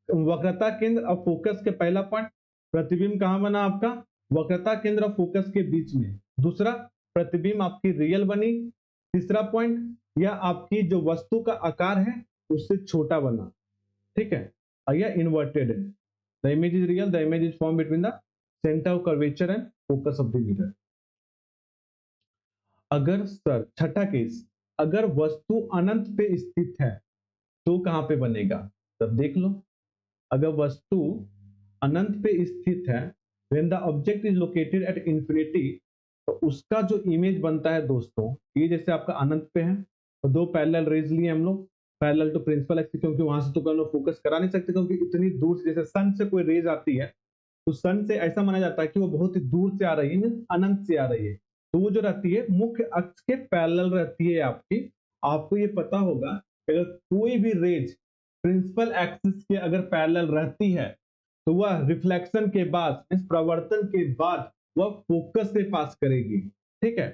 वक्रता केंद्र और फोकस के, पहला पॉइंट, प्रतिबिंब कहां बना आपका? वक्रता केंद्र और फोकस के बीच में। दूसरा, प्रतिबिंब आपकी रियल बनी। तीसरा पॉइंट, यह आपकी जो वस्तु का आकार है उससे छोटा बना, ठीक है, और यह इन्वर्टेड है। The image is real, the image is form between the centre of curvature and focus of the mirror. अगर सर छठा केस, अगर वस्तु अनंत पे स्थित है तो कहां पे बनेगा? तब देख लो, अगर वस्तु अनंत पे स्थित है, when the object is located at infinity, तो उसका जो इमेज बनता है दोस्तों, ये जैसे आपका अनंत पे है, तो दो पैरेलल रेज लिए हम लोग, पैरेलल टू प्रिंसिपल एक्सिस, क्योंकि वहां से तो हम लोग फोकस करा नहीं सकते, क्योंकि इतनी दूर से, जैसे सन से कोई रेज आती है तो सन से ऐसा माना जाता है कि वो बहुत ही दूर से आ रही है, मीन्स अनंत से आ रही है, तो वो जो रहती है मुख्य अक्ष के पैरेलल रहती है आपकी। आपको ये पता होगा कि अगर कोई भी रेज प्रिंसिपल एक्सिस के अगर पैरेलल रहती है तो वह रिफ्लेक्शन के बाद, इस प्रवर्तन के बाद वह फोकस से पास करेगी, ठीक है,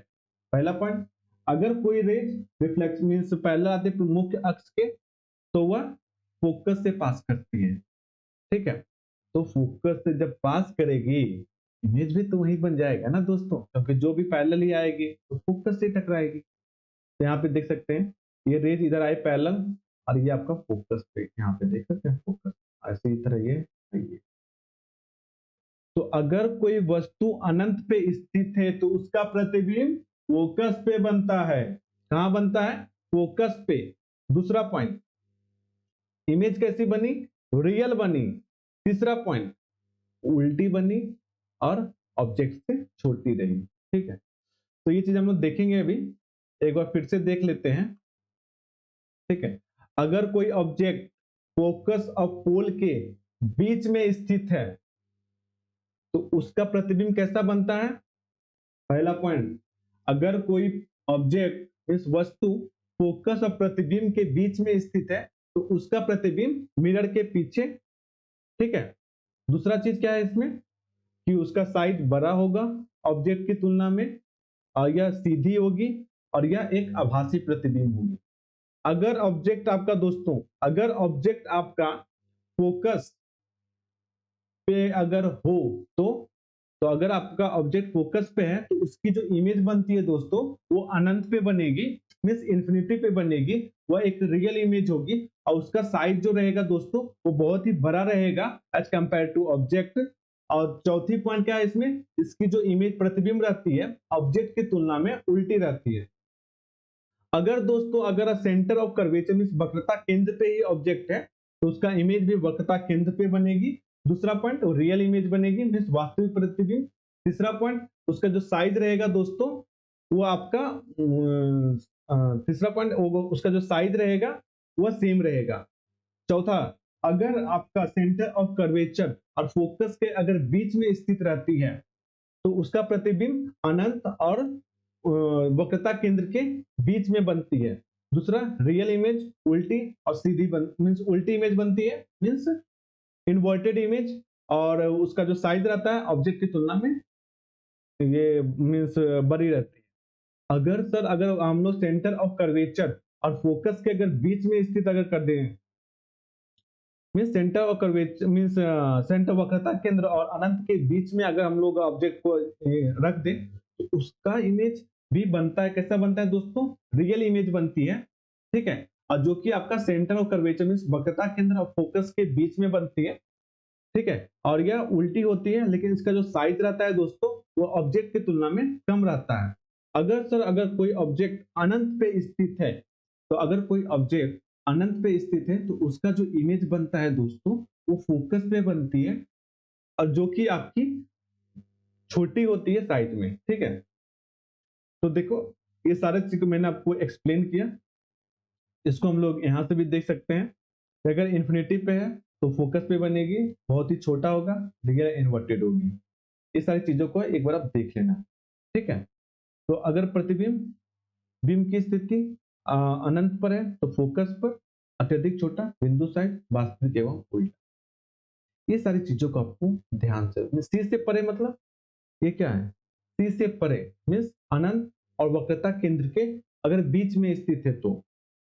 पहला पॉइंट। अगर कोई रेज रिफ्लेक्शन मीन्स पैरेलल आते मुख्य अक्ष के तो वह फोकस से पास करती है, ठीक है। तो फोकस से जब पास करेगी, इमेज भी तो वही बन जाएगा ना दोस्तों, क्योंकि जो भी पैरेलल ही आएगी तो फोकस से टकराएगी। तो यहाँ पे देख सकते हैं ये रेज इधर आए पैरेलल, और ये आपका फोकस पे, यहाँ पे देख सकते हैं फोकस, ऐसे ही तरह ये। तो अगर कोई वस्तु अनंत पे स्थित है तो उसका प्रतिबिंब फोकस पे बनता है। कहां बनता है? फोकस पे। दूसरा पॉइंट, इमेज कैसी बनी? रियल बनी। तीसरा पॉइंट, उल्टी बनी और ऑब्जेक्ट से छोटी रही, ठीक है। तो ये चीज हम लोग देखेंगे अभी, एक बार फिर से देख लेते हैं, ठीक है। अगर कोई ऑब्जेक्ट फोकस और पोल के बीच में स्थित है तो उसका प्रतिबिंब कैसा बनता है? पहला पॉइंट, अगर कोई ऑब्जेक्ट, इस वस्तु फोकस और प्रतिबिंब के बीच में स्थित है तो उसका प्रतिबिंब मिरर के पीछे, ठीक है। दूसरा चीज क्या है इसमें कि उसका साइज बड़ा होगा ऑब्जेक्ट की तुलना में, और यह सीधी होगी, और यह एक आभासी प्रतिबिंब होगी। अगर ऑब्जेक्ट आपका दोस्तों, अगर ऑब्जेक्ट आपका फोकस पे अगर हो तो अगर आपका ऑब्जेक्ट फोकस पे है तो उसकी जो इमेज बनती है दोस्तों वो अनंत पे बनेगी, मीन्स इंफिनिटी पे बनेगी, वह एक रियल इमेज होगी, और उसका साइज जो रहेगा दोस्तों वो बहुत ही बड़ा रहेगा एज कंपेयर टू ऑब्जेक्ट। और चौथी पॉइंट क्या है इसमें, इसकी जो इमेज प्रतिबिंब रहती है ऑब्जेक्ट की तुलना में उल्टी रहती है। अगर दोस्तों, अगर सेंटर ऑफ कर्वेचर मींस वक्रता केंद्र पे ही ऑब्जेक्ट है तो उसका इमेज भी वक्रता केंद्र पे बनेगी। दूसरा पॉइंट, रियल इमेज बनेगी मींस वास्तविक प्रतिबिंब। तीसरा पॉइंट, उसका जो साइज रहेगा दोस्तों वो आपका तीसरा पॉइंट, उसका जो साइज रहेगा वह सेम रहेगा। चौथा, अगर आपका सेंटर ऑफ कर्वेचर और फोकस के अगर बीच में स्थित रहती है तो उसका प्रतिबिंब अनंत और वक्रता केंद्र के बीच में बनती है। दूसरा, रियल इमेज उल्टी और सीधी मींस उल्टी इमेज बनती है, मींस इन्वर्टेड इमेज, और उसका जो साइज रहता है ऑब्जेक्ट की तुलना में ये मींस बड़ी रहती है। अगर सर, अगर हम लोग सेंटर ऑफ कर्वेचर और फोकस के अगर बीच में स्थित अगर कर दें मीन्स सेंटर और कर्वेचर मीन्स सेंटर वक्रता केंद्र और अनंत के बीच में अगर हम लोग ऑब्जेक्ट को रख दें तो उसका इमेज भी बनता है। कैसा बनता है दोस्तों? रियल इमेज बनती है, ठीक है। और जो कि आपका सेंटर और कर्वेचर मीन्स वक्रता केंद्र और फोकस के बीच में बनती है, ठीक है। और यह उल्टी होती है, लेकिन इसका जो साइज रहता है दोस्तों वो ऑब्जेक्ट की तुलना में कम रहता है। अगर कोई ऑब्जेक्ट अनंत पे स्थित है, तो अगर कोई ऑब्जेक्ट अनंत पे स्थित है तो उसका जो इमेज बनता है दोस्तों वो फोकस पे बनती है, और जो कि आपकी छोटी होती है साइज में, ठीक है। तो देखो ये सारे चीज को मैंने आपको एक्सप्लेन किया। इसको हम लोग यहाँ से भी देख सकते हैं कि अगर इन्फिनिटी पे है तो फोकस पे बनेगी, बहुत ही छोटा होगा, रियल इन्वर्टेड होगी। ये सारी चीजों को एक बार आप देख लेना, ठीक है। तो अगर प्रतिबिंब बिंब की स्थिति अनंत पर है तो फोकस पर, अत्यधिक छोटा बिंदु साइड, वास्तविक एवं उल्टा। ये सारी चीजों को आपको ध्यान से, सी से परे मतलब ये क्या है? सी से परे मीन्स अनंत और वक्रता केंद्र के अगर बीच में स्थित है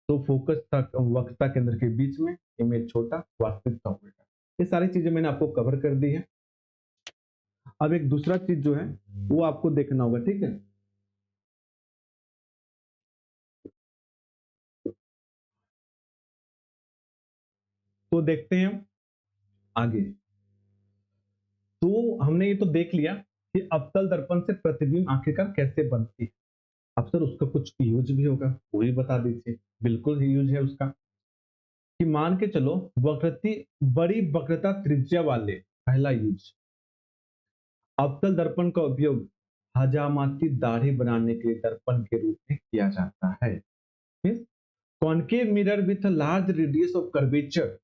तो फोकस तक वक्रता केंद्र के बीच में, इमेज छोटा, वास्तविक का उल्टा। ये सारी चीजें मैंने आपको कवर कर दी है। अब एक दूसरा चीज जो है वो आपको देखना होगा, ठीक है। तो देखते हैं हम आगे। तो हमने ये तो देख लिया कि अवतल दर्पण से प्रतिबिंब आखिरकार कैसे बनती है। अब सर उसका कुछ यूज भी होगा, वो भी बता दीजिए। बिल्कुल यूज है उसका, कि मान के चलो वक्रती बड़ी वक्रता त्रिज्या वाले, पहला यूज, अवतल दर्पण का उपयोग हजामाती दाढ़ी बनाने के लिए दर्पण के रूप में किया जाता है। Concave mirror with large radius of curvature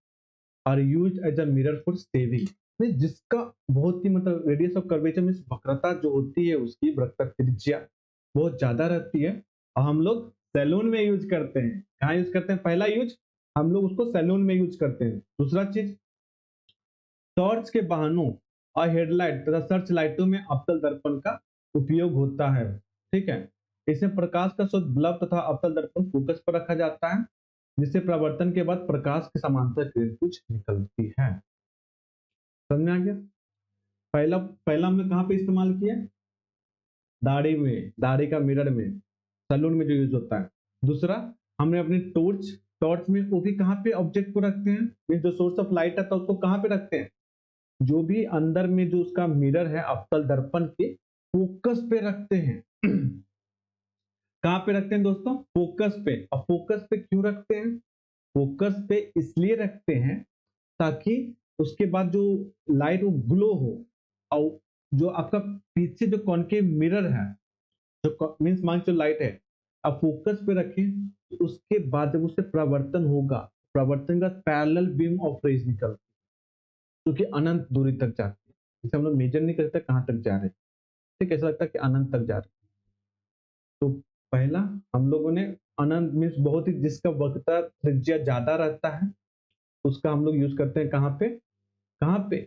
are used as a mirror for shaving. जिसका बहुत ही मतलब रेडियस ऑफ कर्वेचर मींस वक्रता जो होती है उसकी वक्रता त्रिज्या बहुत ज्यादा रहती है, और हम लोग सैलून में यूज करते हैं। कहाँ यूज करते हैं? पहला यूज हम लोग उसको सैलून में यूज करते हैं। दूसरा चीज, टॉर्च के वाहनों और हेडलाइट तथा सर्च लाइटों में अवतल दर्पण का उपयोग होता है, ठीक है। इसमें प्रकाश का स्रोत बल्ब तथा अवतल दर्पण फोकस पर रखा जाता है, जिससे परावर्तन के बाद प्रकाश के समांतर किरण कुछ निकलती है। समझ में आ गया? पहला पहला हमने कहाँ पे इस्तेमाल किया? दाढ़ी में, दाढ़ी का मिरर में, सैलून में जो यूज होता है। दूसरा, हमने अपनी टॉर्च, टॉर्च में वो भी कहाँ पे ऑब्जेक्ट को रखते हैं, जो सोर्स ऑफ लाइट आता है उसको कहाँ पे रखते हैं? जो भी अंदर में जो उसका मिरर है अवतल दर्पण के फोकस पे रखते हैं। कहाँ पे रखते हैं दोस्तों? फोकस पे। और फोकस पे क्यों रखते हैं? फोकस पे इसलिए रखते हैं ताकि उसके बाद जो लाइट वो ग्लो हो, और जो आपका पीछे जो कॉनकेव मिरर है, जो मीन्स मान जो लाइट है आप फोकस पे रखें, तो उसके बाद जब उससे परावर्तन होगा, परावर्तन का पैरेलल बीम ऑफ रेज निकलती है, जो कि अनंत दूरी तक जाती है। जिसे हम लोग मेजर नहीं करते कहाँ तक जा रहे हैं, ठीक है, ऐसा लगता है कि अनंत तक जा रहे हैं। तो पहला हम लोगों ने अनंत मीन्स बहुत ही जिसका वक्रता त्रिज्या ज्यादा रहता है उसका हम लोग यूज करते हैं कहाँ पे? कहाँ पे?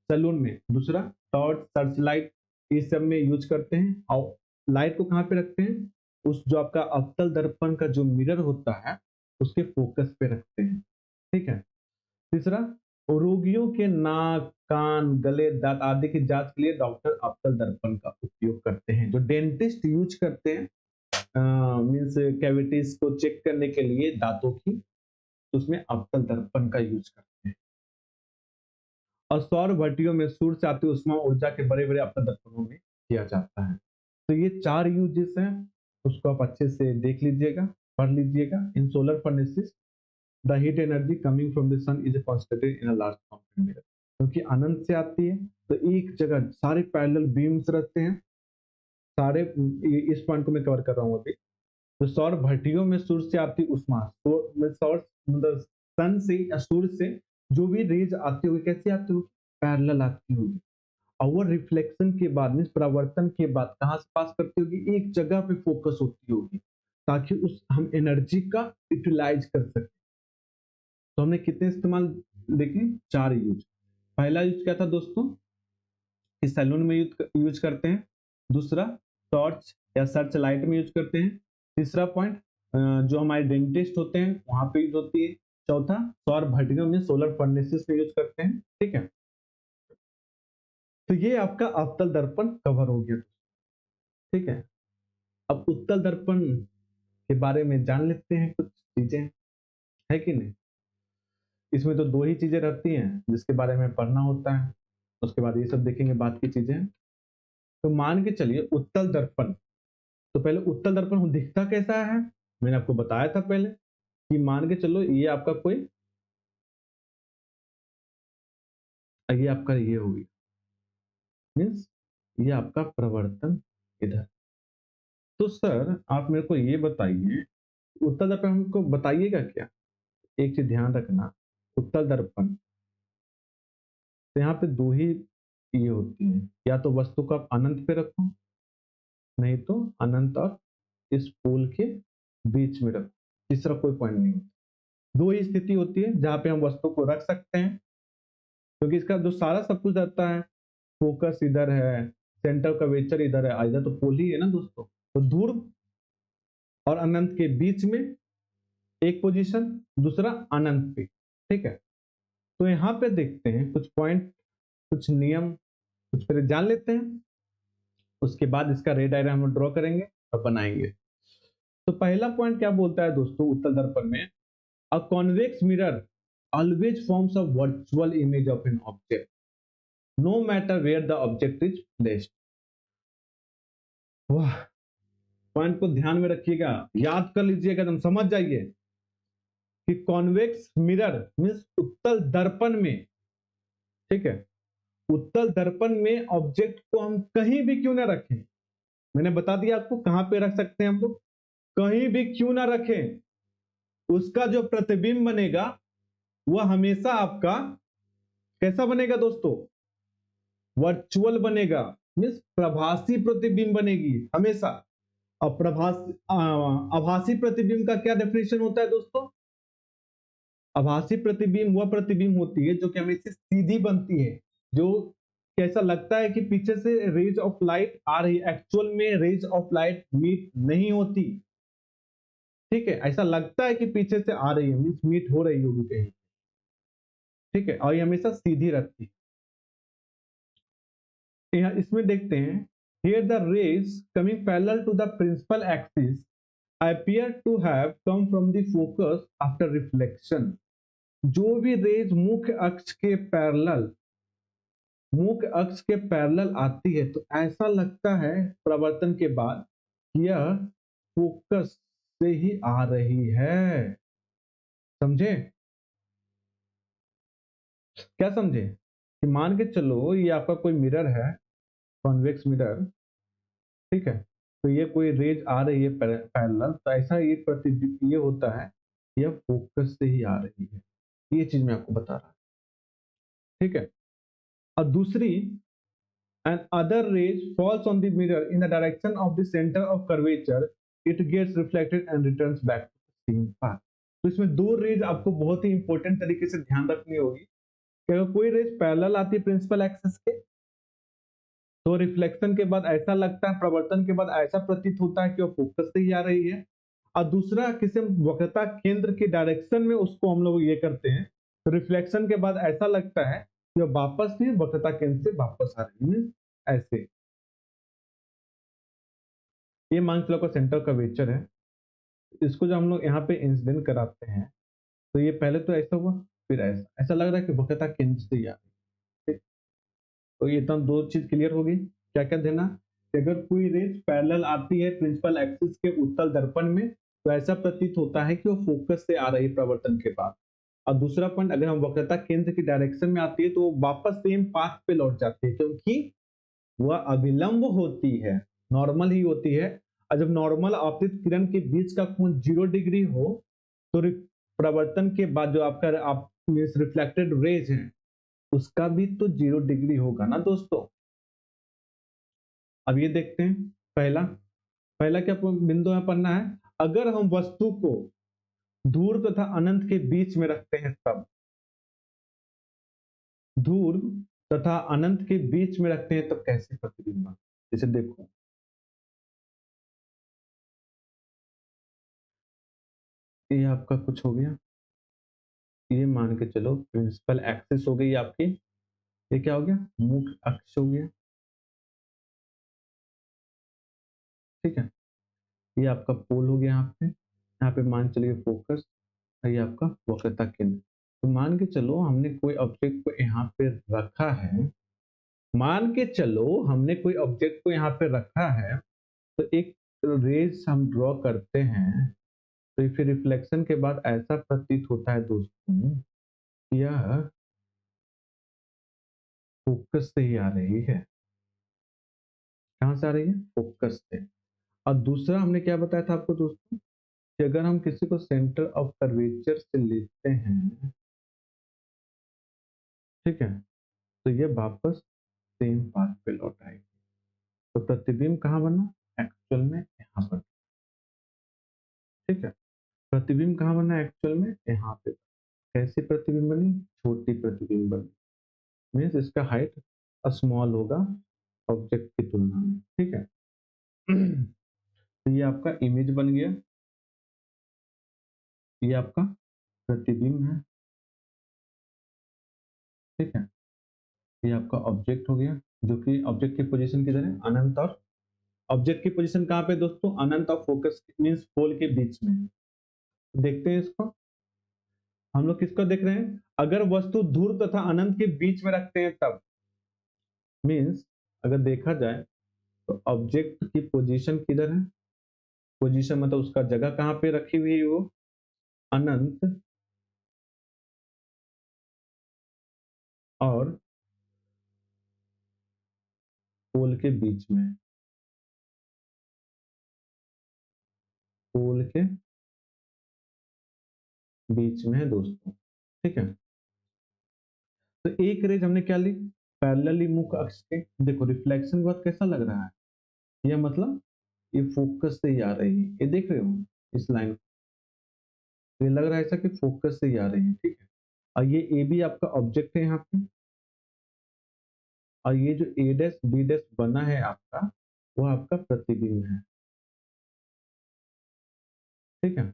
सैलून में। दूसरा, टॉर्च, सर्च लाइट, इस सब में यूज करते हैं। और लाइट को कहाँ पे रखते हैं? उस जो आपका अवतल दर्पण का जो मिरर होता है उसके फोकस पे रखते हैं, ठीक है। तीसरा, रोगियों के नाक, कान, गले, दांत आदि की जांच के लिए डॉक्टर अवतल दर्पण का उपयोग करते हैं। जो डेंटिस्ट यूज करते हैं मीन्स कैविटीज को चेक करने के लिए दांतों की, उसमें अवतल दर्पण का यूज करते हैं। और सौर भट्टियों में सूर्य से आती उष्मा ऊर्जा के बड़े बड़े अवतल दर्पणों में किया जाता है। तो ये 4 यूजेस हैं, उसको आप अच्छे से देख लीजिएगा, पढ़ लीजिएगा। In solar furnaces the heat energy coming from the sun is concentrated in a large compact mirror. क्योंकि अनंत से आती है तो एक जगह सारे पैरेलल बीम्स रहते हैं। सारे इस पॉइंट को मैं कवर कर रहा हूँ अभी। तो सौर भट्टियों में सूर्य से आती उष्मा, सौर मतलब सन से या सूर्य से जो भी रेज आती होगी कैसी आती होगी? पैरेलल आती होगी। और वो रिफ्लेक्शन के बाद मीन्स परावर्तन के बाद कहाँ से पास करती होगी? एक जगह पे फोकस होती होगी, ताकि उस हम एनर्जी का यूटिलाइज कर सकें। तो हमने कितने इस्तेमाल देखे? 4 यूज। पहला यूज क्या था दोस्तों? कि सैलून में यूज करते हैं। दूसरा, टॉर्च या सर्च लाइट में यूज करते हैं। तीसरा पॉइंट, जो हमारे डेंटिस्ट होते हैं वहां पे यूज होती है। चौथा सौर भट्टियों में सोलर फर्नेसेस में यूज करते हैं। ठीक है, तो ये आपका अवतल दर्पण कवर हो गया। ठीक है, अब उत्तल दर्पण के बारे में जान लेते हैं कुछ चीजें, है कि नहीं। इसमें तो दो ही चीजें रहती हैं जिसके बारे में पढ़ना होता है, उसके बाद ये सब देखेंगे बात की चीजें। तो मान के चलिए उत्तल दर्पण, तो पहले उत्तल दर्पण दिखता कैसा है, मैंने आपको बताया था पहले कि मान के चलो ये आपका कोई, ये आपका ये होगी, मीन्स ये आपका प्रवर्तन इधर। तो सर आप मेरे को ये बताइए, उत्तल दर्पण हमको बताइएगा क्या। एक चीज ध्यान रखना, उत्तल दर्पण तो यहाँ पे दो ही ये होती है, या तो वस्तु को आप अनंत पे रखो, नहीं तो अनंत और इस पोल के बीच में रखो, तीसरा कोई पॉइंट नहीं होता। दो ही स्थिति होती है जहां पे हम वस्तु को रख सकते हैं, क्योंकि इसका जो सारा सब कुछ रहता है, फोकस इधर है, सेंटर कर्वेचर इधर है, इधर तो पोल ही है ना दोस्तों। तो ध्रुव और अनंत के बीच में एक पोजीशन, दूसरा अनंत पे। ठीक है, तो यहाँ पे देखते हैं कुछ पॉइंट, कुछ नियम, कुछ पहले जान लेते हैं, उसके बाद इसका रे डायग्राम हम ड्रॉ करेंगे और बनाएंगे। तो पहला पॉइंट क्या बोलता है दोस्तों उत्तल दर्पण में, a convex mirror always forms a virtual image of an object no matter where the object is placed. वाह, पॉइंट को ध्यान में रखिएगा, याद कर लीजिएगा, एकदम समझ जाइए कि कॉन्वेक्स मिरर मींस उत्तल दर्पण में, ठीक है, उत्तल दर्पण में ऑब्जेक्ट को हम कहीं भी क्यों ना रखें, मैंने बता दिया आपको कहां पे रख सकते हैं हम लोग, कहीं भी क्यों ना रखें, उसका जो प्रतिबिंब बनेगा वह हमेशा आपका कैसा बनेगा दोस्तों, वर्चुअल बनेगा, मीन्स प्रभासी प्रतिबिंब बनेगी हमेशा। अब आभासी प्रतिबिंब का क्या डेफिनेशन होता है दोस्तों, आभासी प्रतिबिंब वह प्रतिबिंब होती है जो कि हमेशा सीधी बनती है, जो कैसा लगता है कि पीछे से रेज ऑफ लाइट आ रही, एक्चुअल में रेज ऑफ लाइट मीट नहीं होती। ठीक है, ऐसा लगता है कि पीछे से आ रही है, मीन्स मीट हो रही होगी कहीं। ठीक है, और ये हमेशा सीधी रहती है। यहाँ इसमें देखते हैं, here the rays coming parallel to the principal axis appear to have come from the focus after reflection। जो भी रेज मुख्य अक्ष के पैरेलल, मुख्य अक्ष के पैरेलल आती है तो ऐसा लगता है प्रवर्तन के बाद यह फोकस से ही आ रही है। समझे, क्या समझे, कि मान के चलो ये आपका कोई मिरर है, कॉन्वेक्स मिरर, ठीक है, तो ये कोई रेज आ रही है पैरेलल, तो ऐसा ये प्रतिबिंब ये होता है, यह फोकस से ही आ रही है, ये चीज मैं आपको बता रहा हूं। ठीक है, और दूसरी, and other rays falls on the mirror in the direction of the center of curvature, it gets reflected and returns back to the same path। तो इसमें दो रेज आपको बहुत ही इंपॉर्टेंट तरीके से ध्यान रखनी होगी कि अगर कोई रेज पैरेलल आती है प्रिंसिपल एक्सिस के, तो रिफ्लेक्शन के बाद ऐसा लगता है, प्रवर्तन के बाद ऐसा प्रतीत होता है कि वो फोकस से ही आ रही है। और दूसरा किसी वक्रता केंद्र की डायरेक्शन में उसको हम लोग ये करते हैं, तो रिफ्लेक्शन के बाद ऐसा लगता है कि वो वापस भी वक्रता केंद्र से वापस आ रही है, ऐसे। ये मान चलो का सेंटर कर्वेचर है, इसको जो हम लोग यहाँ पे इंसिडेंट कराते हैं, तो ये पहले तो ऐसा हुआ, फिर ऐसा ऐसा लग रहा है कि वक्रता केंद्र से ही आ रही है। ठीक? तो ये तो दो चीज क्लियर होगी, क्या क्या देना, कि अगर कोई रेज पैरेलल आती है प्रिंसिपल एक्सिस के उत्तल दर्पण में, तो ऐसा प्रतीत होता है कि वो फोकस से आ रही है प्रवर्तन के बाद। और दूसरा पॉइंट, अगर हम वक्रता केंद्र की डायरेक्शन में आती है तो वो वापस सेम पाथ पे लौट जाती है, क्योंकि वह अविलंब होती है, नॉर्मल ही होती है। और जब नॉर्मल आपतित किरण के बीच का कोण 0 डिग्री हो, तो प्रवर्तन के बाद जो आपका आप रिफ्लेक्टेड रेज है उसका भी तो 0 डिग्री होगा ना दोस्तों। अब ये देखते हैं, पहला पहला क्या बिंदु है पढ़ना है, अगर हम वस्तु को ध्रुव तथा अनंत के बीच में रखते हैं तब, ध्रुव तथा अनंत के बीच में रखते हैं तब कैसे प्रतिबिंब, जैसे देखो ये आपका कुछ हो गया, ये मान के चलो प्रिंसिपल एक्सिस हो गई आपकी। ये क्या हो गया, मुख्य अक्ष हो गया। ठीक है, ये आपका पोल हो गया। यहाँ पे मान चलिए फोकस, ये आपका वक्रता केंद्र। तो मान के चलो हमने कोई ऑब्जेक्ट को यहाँ पे रखा है, मान के चलो हमने कोई ऑब्जेक्ट को यहाँ पे रखा है, तो एक रेज हम ड्रॉ करते हैं, तो फिर रिफ्लेक्शन के बाद ऐसा प्रतीत होता है दोस्तों, यह फोकस से ही आ रही है। कहाँ से आ रही है, फोकस से। और दूसरा हमने क्या बताया था आपको दोस्तों, कि अगर हम किसी को सेंटर ऑफ कर्वेचर से लेते हैं, ठीक है, तो ये वापस सेम पाथ पे लौट आएगी। तो प्रतिबिंब कहाँ बना, एक्चुअल में यहाँ पर। ठीक है, प्रतिबिंब कहाँ बना एक्चुअल में, यहाँ पे। कैसी प्रतिबिंब बनी, छोटी प्रतिबिंब बनी। मीन्स इसका हाइट स्मॉल होगा ऑब्जेक्ट की तुलना में। ठीक है। तो ये आपका इमेज बन गया, ये आपका प्रतिबिंब है। ठीक है, ये आपका ऑब्जेक्ट हो गया, जो कि ऑब्जेक्ट की पोजीशन किधर है, अनंत और, ऑब्जेक्ट की पोजीशन कहाँ पे दोस्तों, अनंत और फोकस मींस पोल के बीच में। देखते हैं इसको, हम लोग किसको देख रहे हैं, अगर वस्तु ध्रुव तथा अनंत के बीच में रखते हैं तब, मींस अगर देखा जाए तो ऑब्जेक्ट की पोजीशन किधर है, पोजीशन मतलब उसका जगह कहाँ पे रखी हुई है, वो अनंत और पोल के बीच में, पोल के बीच में है दोस्तों। ठीक है, तो एक रेज हमने क्या ली, पैरेलली मुख्य अक्ष के। देखो रिफ्लेक्शन के बाद कैसा लग रहा है, ये मतलब ये फोकस से ही आ रही है, ये देख रहे हो इस लाइन को, ये लग रहा है ऐसा कि फोकस से ही आ रही है। ठीक है, और ये ए भी आपका ऑब्जेक्ट है यहाँ पे, और ये जो ए डैश बी डैश बना है आपका, वो आपका प्रतिबिंब है। ठीक है,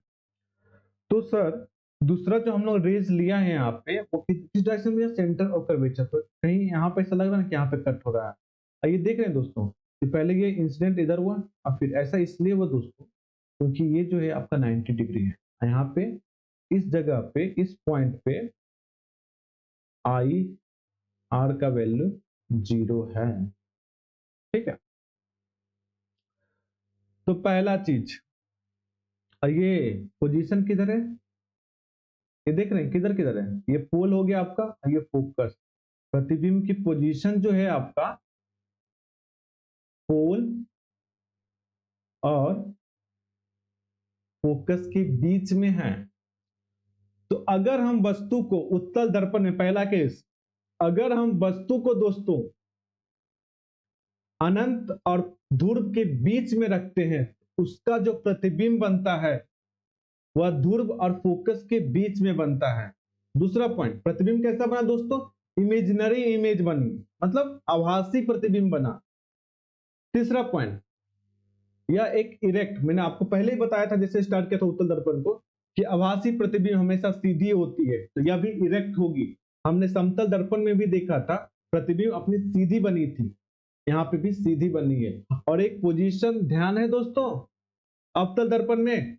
तो सर दूसरा जो हम लोग रेज लिया है यहाँ पे, वो किस डायरेक्शन में, सेंटर ऑफ कर्वेचर। तो कहीं यहाँ पे ऐसा लग रहा है कि यहाँ पे कट हो रहा है। और ये देख रहे हैं दोस्तों कि पहले ये इंसिडेंट इधर हुआ, और फिर ऐसा इसलिए हुआ दोस्तों क्योंकि ये जो है आपका 90 डिग्री है। यहाँ पे इस जगह पे, इस पॉइंट पे आई आर का वैल्यू 0 है। ठीक है, तो पहला चीज, और ये पोजीशन किधर है, ये देख रहे हैं किधर किधर है, ये पोल हो गया आपका, और ये फोकस। प्रतिबिंब की पोजीशन जो है आपका पोल और फोकस के बीच में है। तो अगर हम वस्तु को उत्तल दर्पण में, पहला केस, अगर हम वस्तु को दोस्तों अनंत और ध्रुव के बीच में रखते हैं, उसका जो प्रतिबिंब बनता है वह ध्रुव और फोकस के बीच में बनता है। दूसरा पॉइंट, प्रतिबिंब कैसा बना दोस्तों, इमेजिनरी इमेज बनी, मतलब आभासी प्रतिबिंब बना। तीसरा पॉइंट, यह एक इरेक्ट, मैंने आपको पहले ही बताया था जैसे स्टार्ट किया था उत्तल दर्पण को, कि आभासी प्रतिबिंब हमेशा सीधी होती है, तो यह भी इरेक्ट होगी। हमने समतल दर्पण में भी देखा था प्रतिबिंब अपनी सीधी बनी थी, यहाँ पे भी सीधी बनी है। और एक पोजीशन ध्यान है दोस्तों, अवतल दर्पण में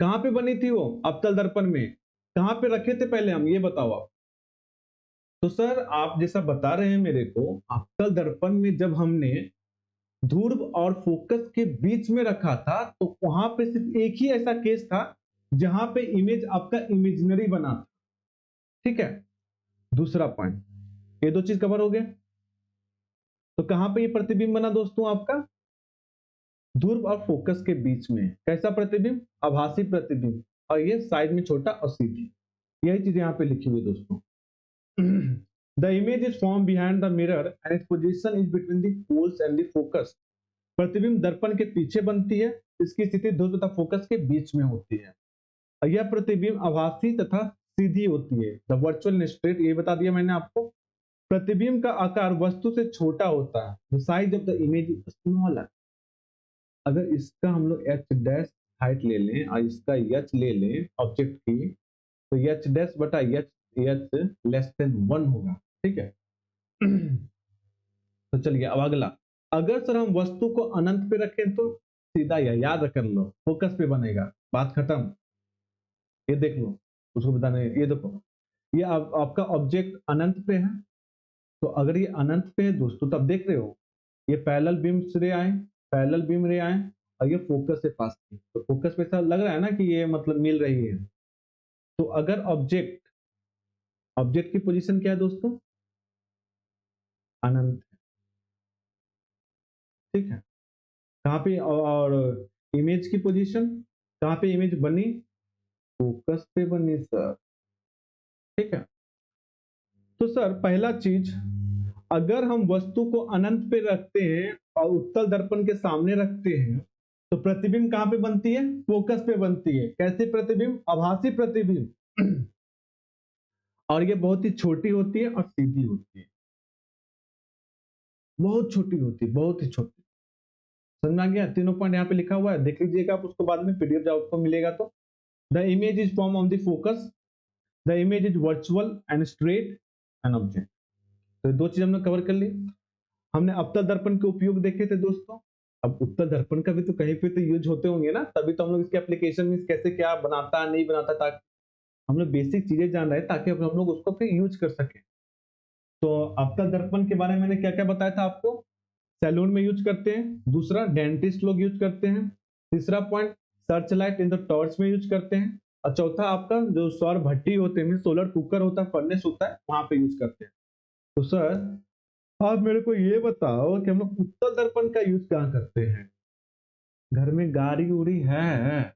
कहां पे बनी थी वो, अवतल दर्पण में कहां पे रखे थे पहले हम, ये बताओ आप। तो सर आप जैसा बता रहे हैं मेरे को, अवतल दर्पण में जब हमने ध्रुव और फोकस के बीच में रखा था, तो वहां पे सिर्फ एक ही ऐसा केस था जहां पे इमेज आपका इमेजिनरी बना था। ठीक है, दूसरा पॉइंट, ये दो चीज कवर हो गए। तो कहां पे ये प्रतिबिंब बना दोस्तों आपका, ध्रुव और फोकस के बीच में। कैसा प्रतिबिंब, आभासी प्रतिबिंब, और ये साइड में छोटा और सीधी। यही चीज यहाँ पे लिखी हुई दोस्तों। The image is form behind the mirror and its position is between the poles and the focus. प्रतिबिंब दर्पण के पीछे बनती है, इसकी स्थिति ध्रुव तथा फोकस के बीच में होती है। और यह प्रतिबिंब आभासी तथा सीधी होती है। द वर्चुअल स्ट्रेट, ये बता दिया मैंने आपको। प्रतिबिंब का आकार वस्तु से छोटा होता है, the size of the image is smaller. अगर इसका हम लोग एच डैश हाइट ले लें और इसका एच ले लें ऑब्जेक्ट की, तो एच डैश बटा एच लेस देन 1 होगा, ठीक है। तो चलिए अब अगला, अगर सर हम वस्तु को अनंत पे रखें तो सीधा याद कर लो, फोकस पे बनेगा, बात खत्म। ये देख लो, उसको बताने, ये देखो, ये आपका ऑब्जेक्ट अनंत पे है, तो अगर ये अनंत पे है दोस्तों, तब देख रहे हो ये पैरेलल बीम रे आए, पैरेलल बीम रे आए और ये फोकस से पास की, तो फोकस पे ऐसा लग रहा है ना कि ये मतलब मिल रही है। तो अगर ऑब्जेक्ट, ऑब्जेक्ट की पोजीशन क्या है दोस्तों, अनंत, ठीक है। कहाँ पे, और इमेज की पोजीशन कहाँ पे इमेज बनी, फोकस पे बनी सर, ठीक है। तो सर पहला चीज, अगर हम वस्तु को अनंत पे रखते हैं और उत्तल दर्पण के सामने रखते हैं, तो प्रतिबिंब कहां पे बनती है, फोकस पे बनती है। कैसे प्रतिबिंब, आभासी प्रतिबिंब। और ये बहुत ही छोटी होती है और सीधी होती है, बहुत छोटी होती है, बहुत ही छोटी। समझ में आ गया, तीनों पॉइंट यहाँ पे लिखा हुआ है, देख लीजिएगा आप उसको बाद में पीडीएफ जब आपको मिलेगा तो। The image is form on the focus, the image is virtual and straight and object. तो दो चीज हमने कवर कर ली। हमने अवतल दर्पण के उपयोग देखे थे दोस्तों। अब उत्तल दर्पण का भी तो कहीं पे तो यूज होते होंगे ना, तभी तो हम लोग इसके एप्लीकेशन में कैसे क्या बनाता है नहीं बनाता, ताकि हम लोग बेसिक चीजें जान रहे हैं ताकि हम लोग उसको फिर यूज कर सके। तो अवतल दर्पण के बारे में मैंने क्या क्या बताया था आपको, सैलून में यूज करते हैं, दूसरा डेंटिस्ट लोग यूज करते हैं, तीसरा point search light in the torch में यूज करते हैं, और चौथा आपका जो सौर भट्टी होते हैं, सोलर कुकर होता है, फर्नेस होता है, वहां पे यूज करते हैं। तो सर आप मेरे को ये बताओ कि हम लोग उत्तल दर्पण का यूज कहाँ करते हैं, घर में गाड़ी उड़ी है,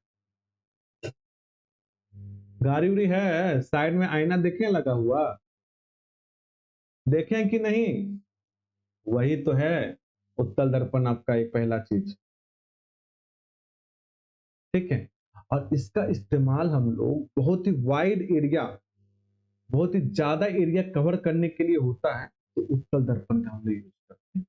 गाड़ी उड़ी है, साइड में आईना देखें लगा हुआ, देखें कि नहीं, वही तो है उत्तल दर्पण, आपका एक पहला चीज, ठीक है। और इसका इस्तेमाल हम लोग बहुत ही वाइड एरिया, बहुत ही ज्यादा एरिया कवर करने के लिए होता है, तो उत्तल दर्पण का हम लोग यूज करते हैं।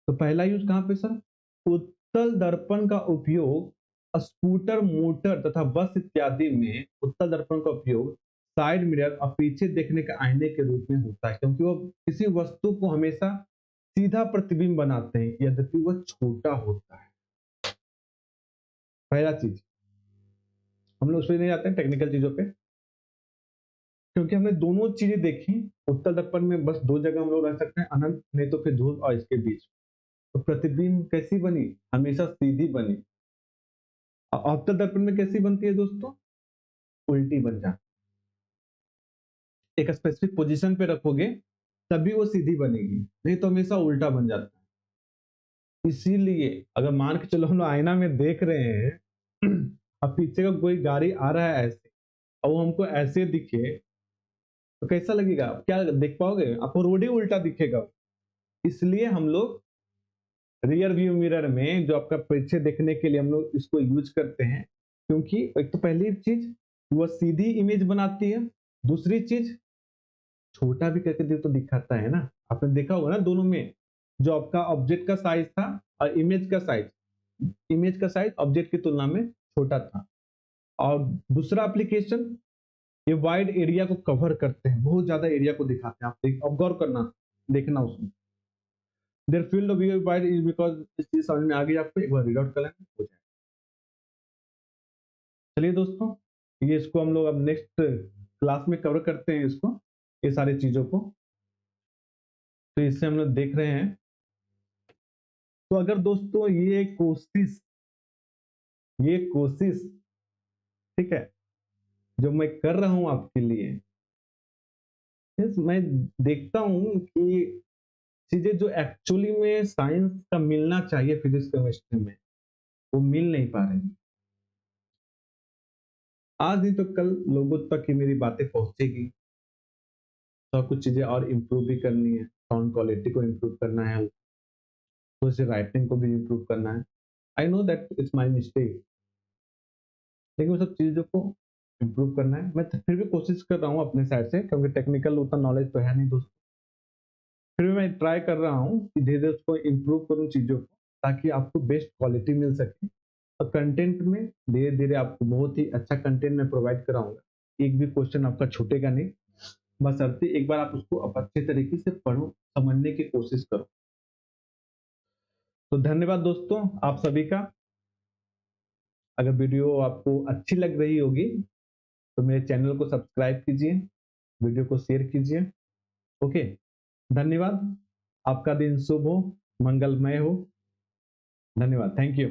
तो पहला यूज कहाँ पे सर, उत्तल दर्पण का उपयोग स्कूटर, मोटर तथा बस इत्यादि में उत्तल दर्पण का उपयोग साइड मिरर और पीछे देखने के आईने के रूप में होता है, क्योंकि वो किसी वस्तु को हमेशा सीधा प्रतिबिंब बनाते हैं, यद्यपि वह छोटा होता है। पहला चीज, हम लोग उस पर नहीं जाते हैं टेक्निकल चीजों पे, क्योंकि हमने दोनों चीजें देखी। उत्तल दर्पण में बस दो जगह हम लोग रह सकते हैं, अनंत नहीं तो फिर ध्रुव और इसके बीच। तो प्रतिबिंब कैसी बनी, हमेशा सीधी बनी। अवतल दर्पण में कैसी बनती है दोस्तों, उल्टी बन जाती, एक स्पेसिफिक पोजीशन पे रखोगे तभी वो सीधी बनेगी, नहीं तो हमेशा उल्टा बन जाता है। इसीलिए अगर मान के चलो हम लोग आईना में देख रहे हैं अब पीछे का कोई गाड़ी आ रहा है ऐसे, और वो हमको ऐसे दिखे, तो कैसा लगेगा, क्या देख पाओगे, आपको रोड ही उल्टा दिखेगा। इसलिए हम लोग रियर व्यू मिरर में जो आपका पीछे देखने के लिए हम लोग इसको यूज करते हैं, क्योंकि एक तो पहली चीज वो सीधी इमेज बनाती है, दूसरी चीज छोटा भी करके दे तो दिखाता है ना। आपने देखा होगा ना दोनों में, जो आपका ऑब्जेक्ट का साइज था और इमेज का साइज, इमेज का साइज ऑब्जेक्ट की तुलना में छोटा था। और दूसरा एप्लीकेशन, ये वाइड एरिया को कवर करते हैं, बहुत ज्यादा एरिया को दिखाते हैं। आप देख, अब गौर करना, देखना उसमें, their field of view wide is because, इस चीज समझ में आ गई आपको, एक बार रीड आउट कर लेंगे हो जाएगा। चलिए दोस्तों, ये इसको हम लोग अब नेक्स्ट क्लास में कवर करते हैं इसको, ये सारी चीजों को। तो इससे हम लोग देख रहे हैं, तो अगर दोस्तों ये कोशिश, ठीक है, जो मैं कर रहा हूं आपके लिए, मैं देखता हूं कि चीजें जो एक्चुअली में साइंस का मिलना चाहिए फिजिक्स केमिस्ट्री में, वो मिल नहीं पा रही। आज नहीं तो कल लोगों तक ही मेरी बातें पहुंचेगी, तो कुछ चीजें और इम्प्रूव भी करनी है, साउंड क्वालिटी को इम्प्रूव करना है, थोड़ी सी राइटिंग को भी इम्प्रूव करना है। I know that it's my mistake, लेकिन वो सब चीजों को इम्प्रूव करना है। मैं तो फिर भी कोशिश कर रहा हूँ अपने साइड से, क्योंकि टेक्निकल उतना नॉलेज तो है नहीं दोस्तों। फिर भी मैं ट्राई कर रहा हूँ कि धीरे धीरे उसको इम्प्रूव करूँ चीजों को, ताकि आपको बेस्ट क्वालिटी मिल सके। और कंटेंट में धीरे धीरे आपको बहुत ही अच्छा कंटेंट मैं प्रोवाइड कराऊंगा, एक भी क्वेश्चन आपका छूटेगा नहीं, बशर्ते एक बार आप उसको अच्छे तरीके से पढ़ो, समझने की कोशिश करो। तो धन्यवाद दोस्तों आप सभी का। अगर वीडियो आपको अच्छी लग रही होगी तो मेरे चैनल को सब्सक्राइब कीजिए, वीडियो को शेयर कीजिए। ओके, धन्यवाद। आपका दिन शुभ हो, मंगलमय हो। धन्यवाद, थैंक यू।